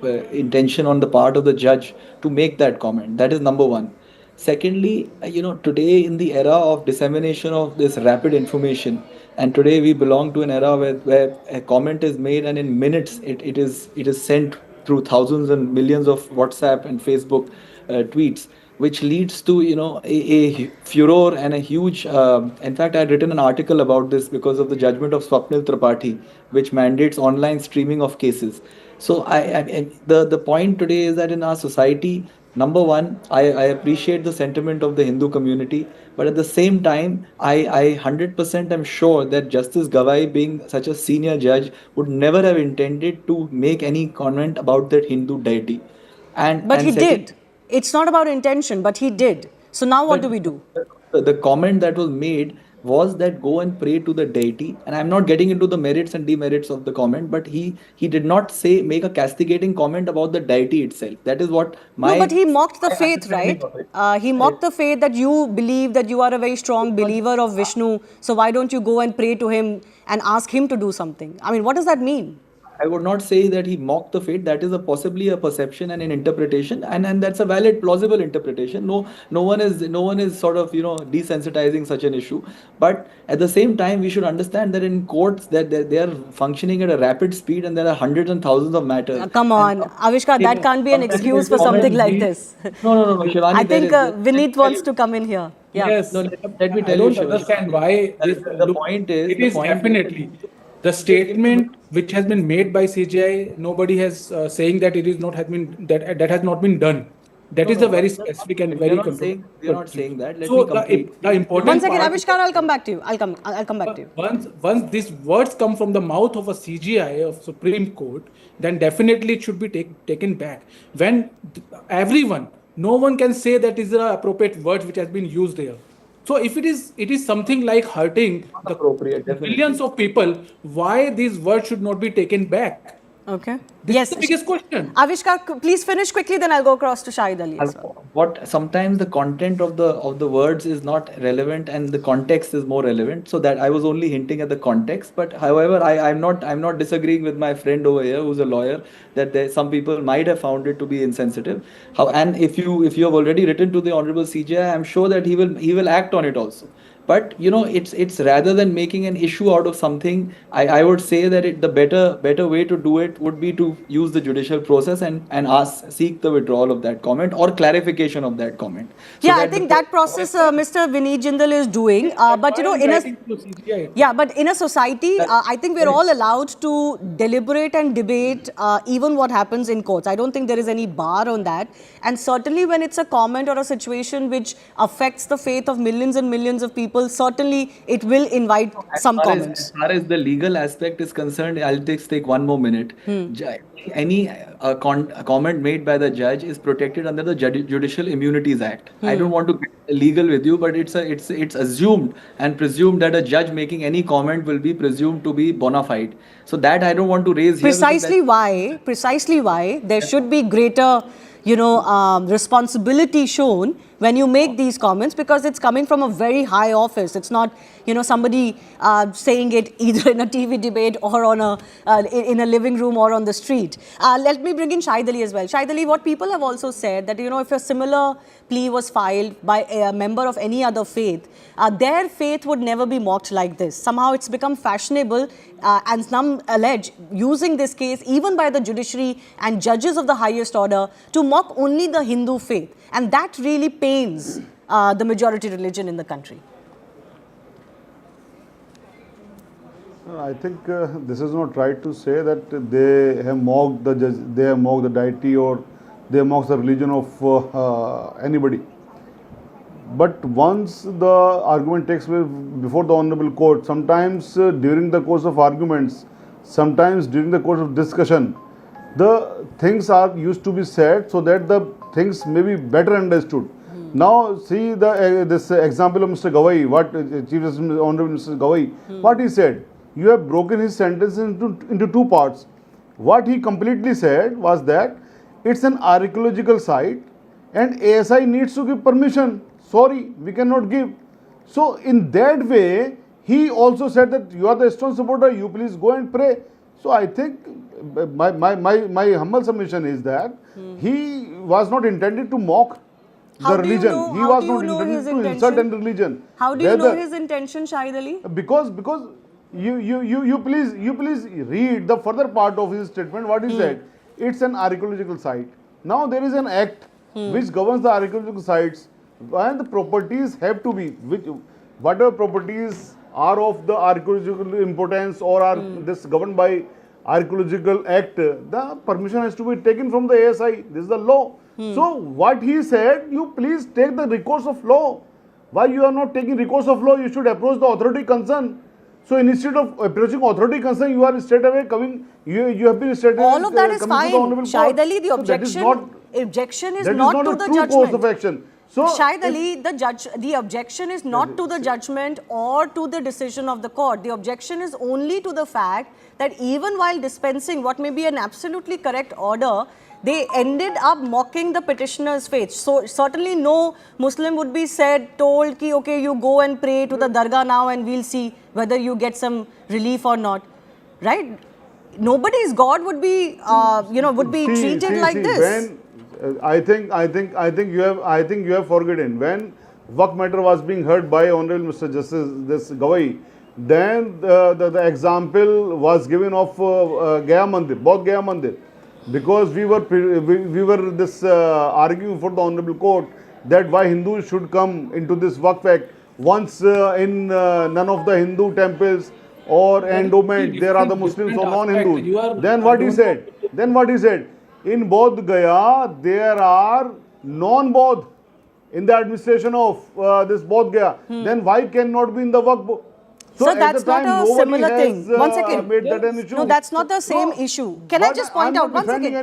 intention on the part of the judge to make that comment. That is number one. Secondly, today in the era of dissemination of this rapid information, and today we belong to an era where a comment is made and in minutes it is sent through thousands and millions of WhatsApp and Facebook tweets, which leads to a furor and a huge. In fact, I had written an article about this because of the judgment of Swapnil Tripathi, which mandates online streaming of cases. So the point today is that in our society, Number one, I appreciate the sentiment of the Hindu community, but at the same time, I 100% am sure that Justice Gawai, being such a senior judge, would never have intended to make any comment about that Hindu deity. But he did. It's not about intention, but he did. So now what do we do? The comment that was made was that go and pray to the deity, and I'm not getting into the merits and demerits of the comment, but he did not make a castigating comment about the deity itself. That is what my no, but he mocked the faith, right? He mocked the faith that you believe that you are a very strong believer of Vishnu, so why don't you go and pray to him and ask him to do something? I mean, what does that mean? I would not say that he mocked the faith. That is possibly a perception and an interpretation, and that's a valid, plausible interpretation. No one is sort of desensitizing such an issue. But at the same time, we should understand that in courts that they are functioning at a rapid speed, and there are hundreds and thousands of matters. Come on, Avishkar, that can't be an excuse for something like this. No, Shivani. I think Vineet wants to come in here. Yeah. Yes. No, let me tell you. I don't understand why. The point is. It is definitely. The statement which has been made by CJI, nobody has saying that it is not has been that has not been done. That is a very specific and very. We are not saying that. So the important. One second, Avishkar, I'll come back to you. I'll come back to you. Once these words come from the mouth of a CJI of Supreme Court, then definitely it should be taken back. When everyone, no one can say that is the appropriate word which has been used there. So if it is something like hurting the millions of people, why these words should not be taken back? Okay. This is the biggest question. Avishkar, please finish quickly, then I'll go across to Shahid Ali as well. What sometimes the content of the words is not relevant and the context is more relevant. So that I was only hinting at the context. But however, I'm not disagreeing with my friend over here who's a lawyer that some people might have found it to be insensitive. And if you have already written to the Honorable CJI, I'm sure that he will act on it also. But it's rather than making an issue out of something, I would say that the better way to do it would be to use the judicial process and seek the withdrawal of that comment or clarification of that comment. So I think that process Mr. Vineet Jindal is doing. But in a society, I think we're all allowed to deliberate and debate even what happens in courts. I don't think there is any bar on that. And certainly when it's a comment or a situation which affects the faith of millions and millions of people, certainly it will invite some comments. As far as the legal aspect is concerned, I'll take one more minute. Any comment made by the judge is protected under the Judicial Immunities Act. I don't want to get legal with you, but it's assumed and presumed that a judge making any comment will be presumed to be bona fide. So that I don't want to raise here. Precisely why there should be greater responsibility shown when you make these comments, because it's coming from a very high office. It's not, somebody saying it either in a TV debate or on in a living room or on the street. Let me bring in Shahid Ali as well. Shahid Ali, what people have also said that, if a similar plea was filed by a member of any other faith, their faith would never be mocked like this. Somehow it's become fashionable and some allege using this case even by the judiciary and judges of the highest order to mock only the Hindu faith. And that really pains the majority religion in the country. I think this is not right to say that they have mocked the judge, they have mocked the deity, or they mock the religion of anybody. But once the argument takes place before the Honorable Court, sometimes during the course of arguments, sometimes during the course of discussion, the things are used to be said so that the things may be better understood. Now see this example of Mr. Gawai, what Chief Justice Honorable Mr. Gawai, what he said. You have broken his sentence into two parts. What he completely said was that it's an archaeological site and ASI needs to give permission. Sorry, we cannot give. So in that way, he also said that you are the strong supporter, you please go and pray. So I think my humble submission is that he was not intended to mock the religion. He was not intended to insult any religion. How do you know his intention, Shahid Ali? Because you please read the further part of his statement. What he said, it's an archaeological site. Now there is an act which governs the archaeological sites, and the properties have to be whatever properties are of the archaeological importance or are this governed by archaeological act, the permission has to be taken from the ASI. This is the law. So what he said, you please take the recourse of law. Why you are not taking recourse of law? You should approach the authority concerned. So instead of approaching authority concerned, you are straight away coming. You have been straight away. All of that is fine. Shahid Ali, the objection is not to the judgment. Course of action. So Shahid Ali, the objection is not to the judgment or to the decision of the court. The objection is only to the fact that even while dispensing what may be an absolutely correct order, they ended up mocking the petitioner's faith. So certainly no Muslim would be told ki okay, you go and pray to the dargah now and we'll see whether you get some relief or not, right? Nobody's God would be treated like this. When I think you have forgotten when Waqf matter was being heard by Honorable Mr. Justice Gawai, then the example was given of Gaya Mandir, both Gaya Mandir. Because we were arguing for the Honorable Court that why Hindus should come into this Waqf Act. Once in none of the Hindu temples or endowment there are the Muslims or non-Hindus. Then what he said? In Bodh Gaya there are non-Bodh in the administration of this Bodh Gaya. Then why cannot be in the Waqf? So that's not a similar thing. One second. No, that's not the same issue. Can I just point out one second?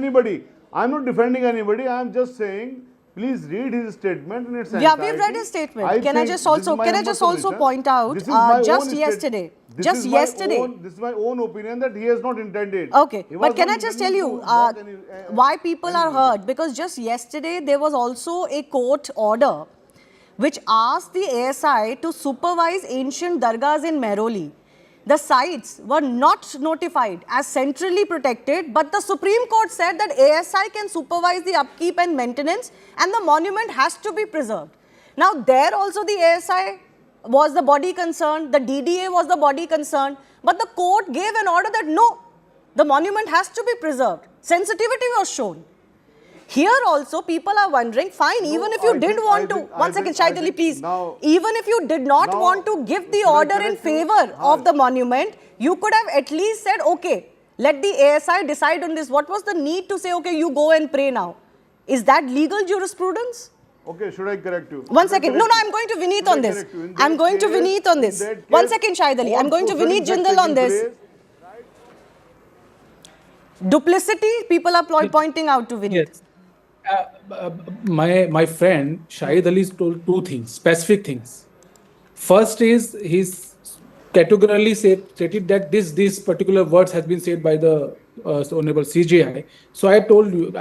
I'm not defending anybody. I'm just saying, please read his statement in its entirety. Yeah, we've read his statement. Can I just also point out just yesterday. This is my own opinion that he has not intended. Okay, but can I just tell you why people are hurt? Because just yesterday there was also a court order which asked the ASI to supervise ancient dargahs in Mehroli. The sites were not notified as centrally protected, but the Supreme Court said that ASI can supervise the upkeep and maintenance and the monument has to be preserved. Now there also the ASI was the body concerned, the DDA was the body concerned, but the court gave an order that no, the monument has to be preserved. Sensitivity was shown. Here also people are wondering, fine, even if you didn't want to, one second, Shahid Ali, please, even if you did not want to give the order in favor of the monument, you could have at least said, okay, let the ASI decide on this. What was the need to say, okay, you go and pray now? Is that legal jurisprudence? Okay, should I correct you? One second. No, I'm going to Vineet on this. I'm going to Vineet on this. One second, Shahid Ali. I'm going to Vineet Jindal on this. Duplicity, people are pointing out to Vineet. Yes. My friend Shahid Ali told two things, specific things. First is he's categorically stated that this particular words has been said by the Honorable CJI. So I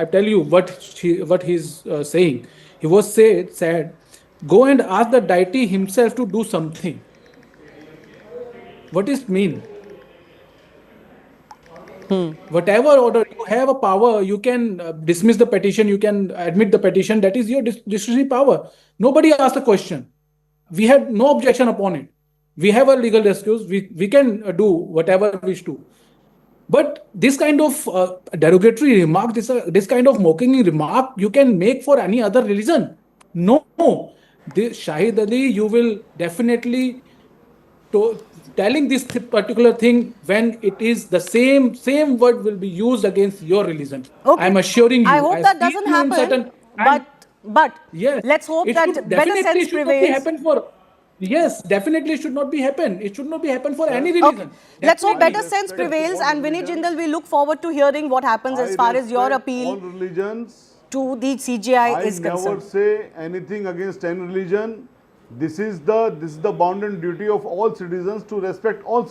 tell you what he's saying. He was said, go and ask the deity himself to do something. What does it mean? Whatever order, you have a power, you can dismiss the petition, you can admit the petition, that is your discretionary power. Nobody asked a question. We had no objection upon it. We have a legal excuse, we can do whatever we wish to. But this kind of derogatory remark, this kind of mocking remark, you can make for any other religion. No. Shahid Ali, you will definitely telling this particular thing when it is the same word will be used against your religion. Okay. I'm assuring you. I hope that doesn't happen. But yes, let's hope that better sense prevails. Yes, definitely should not be happen. It should not be happen for any religion. Okay. Let's hope better sense prevails, and Vineet Jindal, we look forward to hearing what happens as far as your appeal all religions to the CJI is concerned. I never say anything against any religion. This is the bounden duty of all citizens to respect all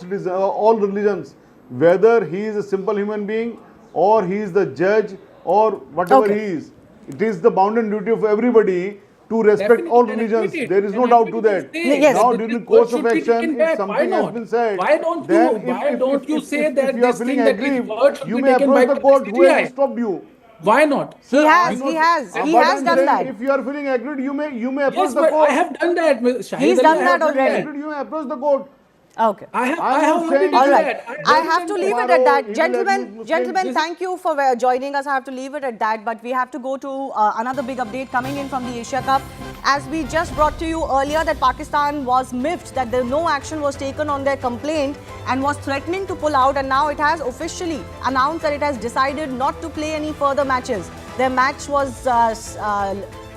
religions, whether he is a simple human being or he is the judge or whatever he is. It is the bounden duty of everybody to respect all religions. There is no doubt to that. Yes. Now, during the course of action, if something has been said, why don't you say that this thing that you may approach the court who has stopped you. Why not? He has done that. If you are feeling aggrieved, you may approach the court. I have done that. He's done that already. You may approach the court. Okay. I have already done that. I have to leave it at that. Gentlemen, thank you for joining us. I have to leave it at that. But we have to go to another big update coming in from the Asia Cup. As we just brought to you earlier that Pakistan was miffed that no action was taken on their complaint and was threatening to pull out. And now it has officially announced that it has decided not to play any further matches. Their match was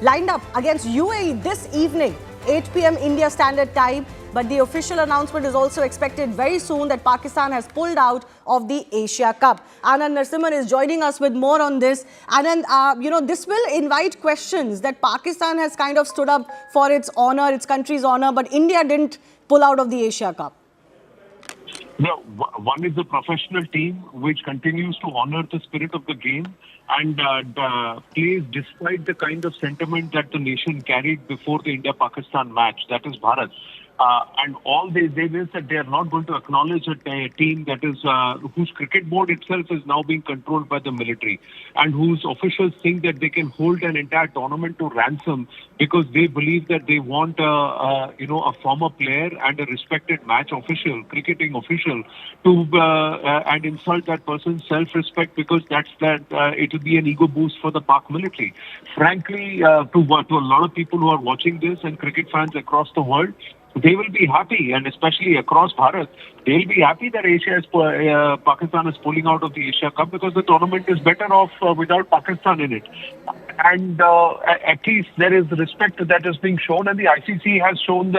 lined up against UAE this evening, 8 p.m. India Standard Time. But the official announcement is also expected very soon that Pakistan has pulled out of the Asia Cup. Anand Narasimhan is joining us with more on this. Anand, this will invite questions that Pakistan has kind of stood up for its honor, its country's honor, but India didn't pull out of the Asia Cup. No, one is the professional team which continues to honor the spirit of the game and plays despite the kind of sentiment that the nation carried before the India-Pakistan match. That is Bharat. And all they is that they are not going to acknowledge a team that is whose cricket board itself is now being controlled by the military, and whose officials think that they can hold an entire tournament to ransom because they believe that they want a former player and a respected match official, cricketing official, to and insult that person's self-respect because it will be an ego boost for the Pak military. Frankly, to a lot of people who are watching this and cricket fans across the world, they will be happy, and especially across Bharat, they'll be happy that Pakistan is pulling out of the Asia Cup because the tournament is better off without Pakistan in it. And at least there is respect that is being shown, and the ICC has shown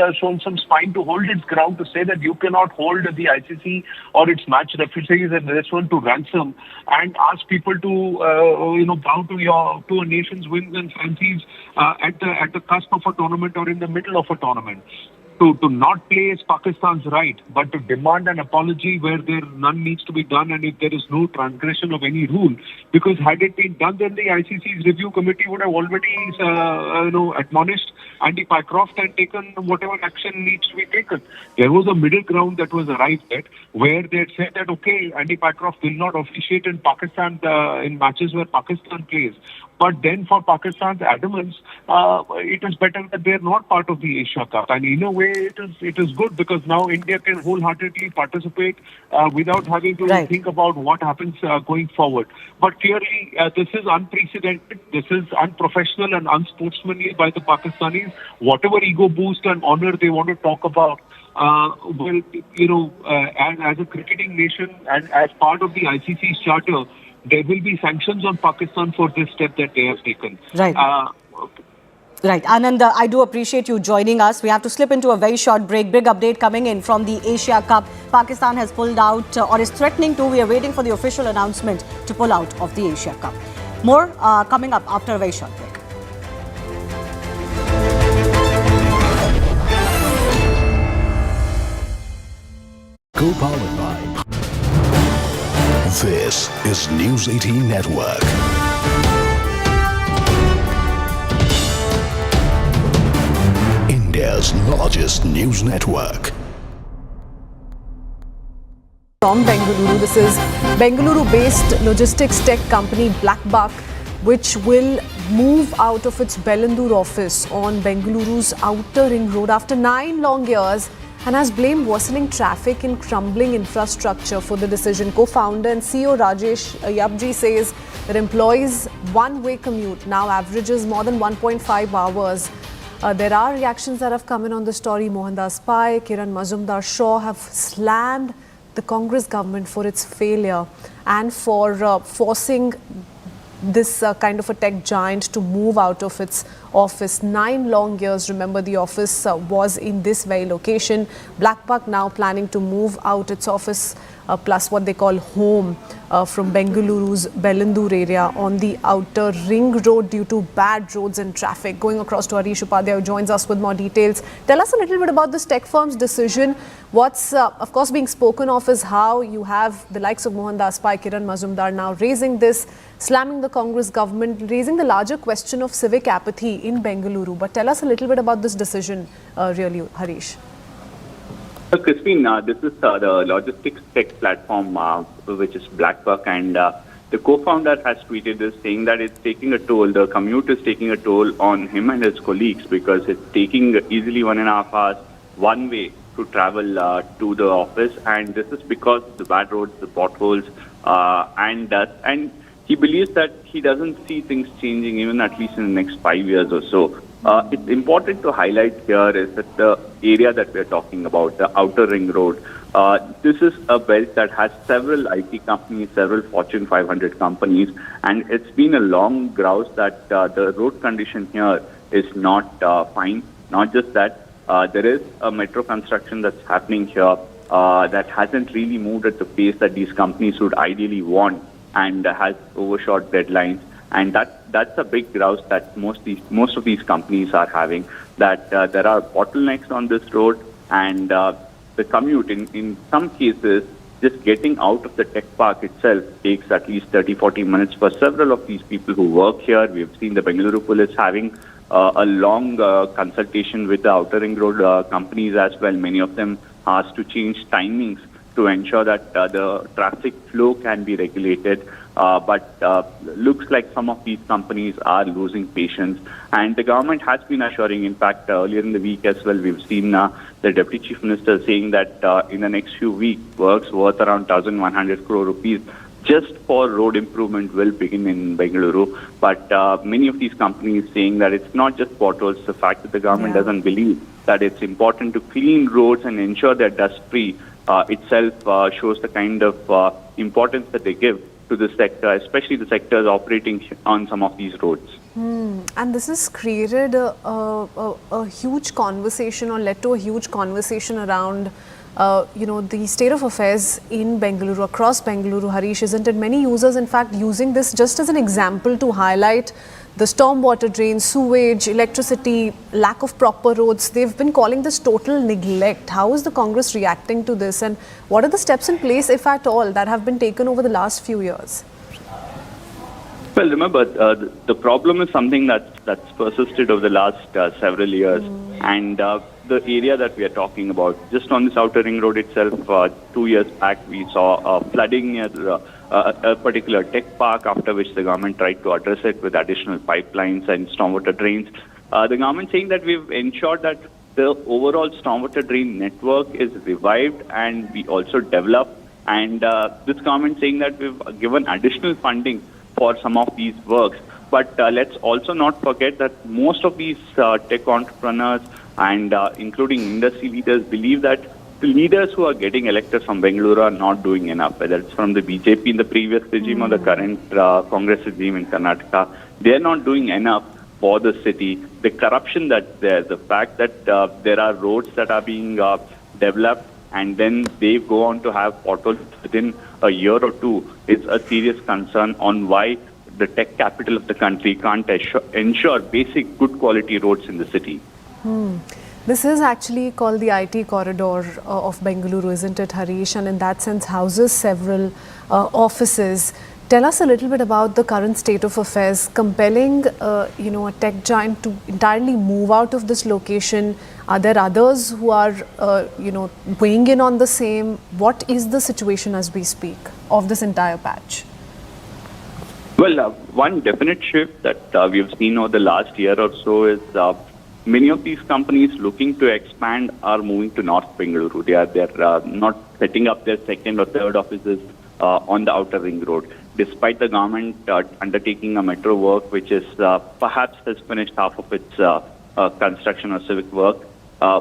some spine to hold its ground to say that you cannot hold the ICC or its match referees and this one to ransom and ask people to bow to a nation's whims and fancies at the cusp of a tournament or in the middle of a tournament. To not play is Pakistan's right, but to demand an apology where none needs to be done and if there is no transgression of any rule. Because had it been done, then the ICC's review committee would have already admonished Andy Pycroft and taken whatever action needs to be taken. There was a middle ground that was arrived at where they had said that, okay, Andy Pycroft will not officiate in Pakistan in matches where Pakistan plays. But then for Pakistan's adamance, it is better that they are not part of the Asia Cup. And in a way, it is good because now India can wholeheartedly participate without having to think about what happens going forward. But clearly, this is unprecedented. This is unprofessional and unsportsmanly by the Pakistanis. Whatever ego boost and honor they want to talk about, as a cricketing nation and as part of the ICC's charter, there will be sanctions on Pakistan for this step that they have taken. Right. Right. Anand, I do appreciate you joining us. We have to slip into a very short break. Big update coming in from the Asia Cup. Pakistan has pulled out or is threatening to. We are waiting for the official announcement to pull out of the Asia Cup. More coming up after a very short break. Co-powered by... This is News 18 Network. India's largest news network. From Bengaluru, this is Bengaluru-based logistics tech company BlackBuck, which will move out of its Bellandur office on Bengaluru's outer ring road after 9 long years, and has blamed worsening traffic and crumbling infrastructure for the decision. Co-founder and CEO Rajesh Yabji says that employees' one-way commute now averages more than 1.5 hours. There are reactions that have come in on the story. Mohandas Pai, Kiran Mazumdar-Shaw have slammed the Congress government for its failure and for forcing this kind of a tech giant to move out of its office. 9 long years, remember, the office was in this very location. BlackBuck now planning to move out its office plus what they call home from Bengaluru's Bellandur area on the outer ring road due to bad roads and traffic. Going across to Harish Upadhyay, who joins us with more details. Tell us a little bit about this tech firm's decision. What's of course being spoken of is how you have the likes of Mohandas Pai, Kiran Mazumdar now raising this, slamming the Congress government, raising the larger question of civic apathy in Bengaluru. But tell us a little bit about this decision, really, Harish. Crispin, this is the logistics tech platform, which is BlackBuck, and the co-founder has tweeted this, saying that it's taking a toll, the commute is taking a toll on him and his colleagues because it's taking easily 1.5 hours one way to travel to the office, and this is because of the bad roads, the potholes, and dust. And he believes that he doesn't see things changing even at least in the next 5 years or so. It's important to highlight here is that the area that we're talking about, the outer ring road, this is a belt that has several IT companies, several Fortune 500 companies, and it's been a long grouse that the road condition here is not fine. Not just that, there is a metro construction that's happening here that hasn't really moved at the pace that these companies would ideally want and has overshot deadlines. And that's a big grouse that most of these companies are having, that there are bottlenecks on this road, and the commute in some cases, just getting out of the tech park itself takes at least 30-40 minutes for several of these people who work here. We've seen the Bengaluru police having a long consultation with the outer ring road companies as well. Many of them asked to change timings to ensure that the traffic flow can be regulated. But looks like some of these companies are losing patience. And the government has been assuring, in fact, earlier in the week as well, we've seen the Deputy Chief Minister saying that in the next few weeks, works worth around 1,100 crore rupees just for road improvement will begin in Bengaluru. But many of these companies saying that it's not just potholes, the fact that the government doesn't believe that it's important to clean roads and ensure they're dust-free itself shows the kind of importance that they give to the sector, especially the sectors operating on some of these roads. And this has created a huge conversation, or led to a huge conversation around the state of affairs in Bengaluru, across Bengaluru, Harish, isn't it? Many users, in fact, using this just as an example to highlight the stormwater drains, sewage, electricity, lack of proper roads. They've been calling this total neglect. How is the Congress reacting to this, and what are the steps in place, if at all, that have been taken over the last few years? Well, remember, the problem is something that's persisted over the last several years. And the area that we are talking about, just on this outer ring road itself, 2 years back, we saw flooding near a particular tech park, after which the government tried to address it with additional pipelines and stormwater drains. The government saying that we've ensured that the overall stormwater drain network is revived and we also develop. And this government saying that we've given additional funding for some of these works. But let's also not forget that most of these tech entrepreneurs and including industry leaders believe that the leaders who are getting elected from Bengaluru are not doing enough, whether it's from the BJP in the previous regime or the current Congress regime in Karnataka. They're not doing enough for the city. The corruption that's there, the fact that there are roads that are being developed and then they go on to have potholes within a year or two is a serious concern on why the tech capital of the country can't ensure basic good quality roads in the city. This is actually called the IT corridor of Bengaluru, isn't it, Harish? And in that sense houses several offices. Tell us a little bit about the current state of affairs, compelling a tech giant to entirely move out of this location. Are there others who are weighing in on the same? What is the situation as we speak of this entire patch? Well, one definite shift that we've seen over the last year or so is many of these companies looking to expand are moving to North Bengaluru. They're not setting up their second or third offices on the outer ring road. Despite the government undertaking a metro work, which is perhaps has finished half of its construction or civic work,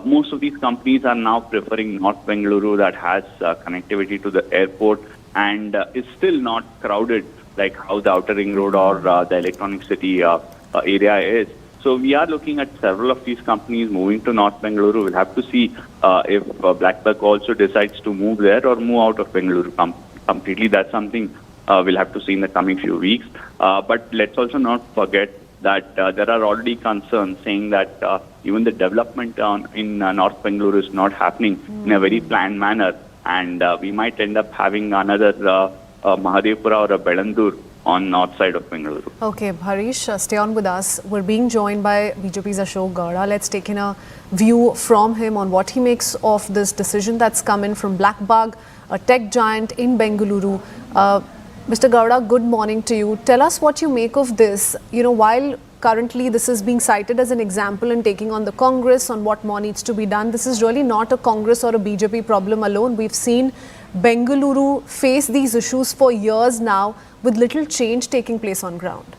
most of these companies are now preferring North Bengaluru that has connectivity to the airport and is still not crowded like how the outer ring road or the electronic city area is. So we are looking at several of these companies moving to North Bengaluru. We'll have to see if BlackBuck also decides to move there or move out of Bengaluru completely. That's something we'll have to see in the coming few weeks. But let's also not forget that there are already concerns saying that even the development in North Bengaluru is not happening in a very planned manner. And we might end up having another Mahadevpura or a Belandur on north side of Bengaluru. Okay, Harish, stay on with us. We're being joined by BJP's Ashok Gowda. Let's take in a view from him on what he makes of this decision that's come in from BlackBuck, a tech giant in Bengaluru. Mr. Gowda, good morning to you. Tell us what you make of this. While currently this is being cited as an example in taking on the Congress on what more needs to be done, this is really not a Congress or a BJP problem alone. We've seen Bengaluru face these issues for years now with little change taking place on ground.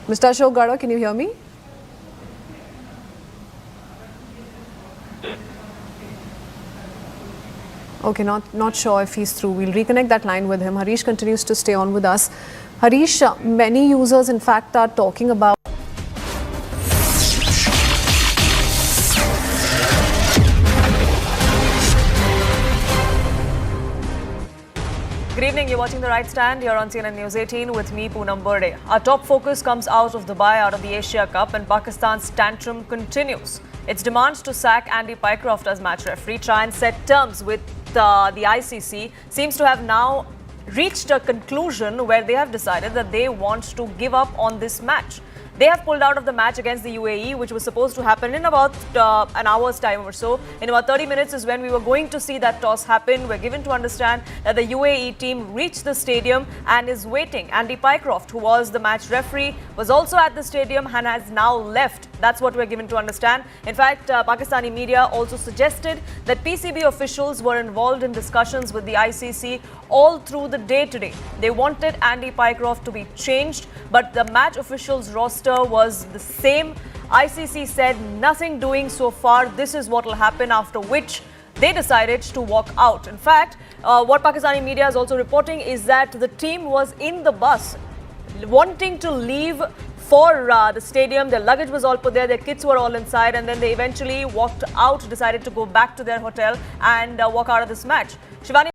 Mr. Ashok Gada, can you hear me? Okay, not sure if he's through. We'll reconnect that line with him. Harish continues to stay on with us. Harish, many users in fact are talking about Good evening, you're watching The Right Stand here on CNN News 18 with me, Poonam Burde. Our top focus comes out of Dubai, out of the Asia Cup, and Pakistan's tantrum continues. Its demands to sack Andy Pycroft as match referee, try and set terms with the ICC, seems to have now reached a conclusion where they have decided that they want to give up on this match. They have pulled out of the match against the UAE, which was supposed to happen in about an hour's time or so. In about 30 minutes is when we were going to see that toss happen. We're given to understand that the UAE team reached the stadium and is waiting. Andy Pycroft, who was the match referee, was also at the stadium and has now left. That's what we're given to understand. In fact, Pakistani media also suggested that PCB officials were involved in discussions with the ICC all through the day today. They wanted Andy Pycroft to be changed, but the match officials' roster was the same. ICC said nothing doing so far. This is what will happen, after which they decided to walk out. In fact, what Pakistani media is also reporting is that the team was in the bus wanting to leave for the stadium. Their luggage was all put there, their kits were all inside, and then they eventually walked out, decided to go back to their hotel and walk out of this match. Shivani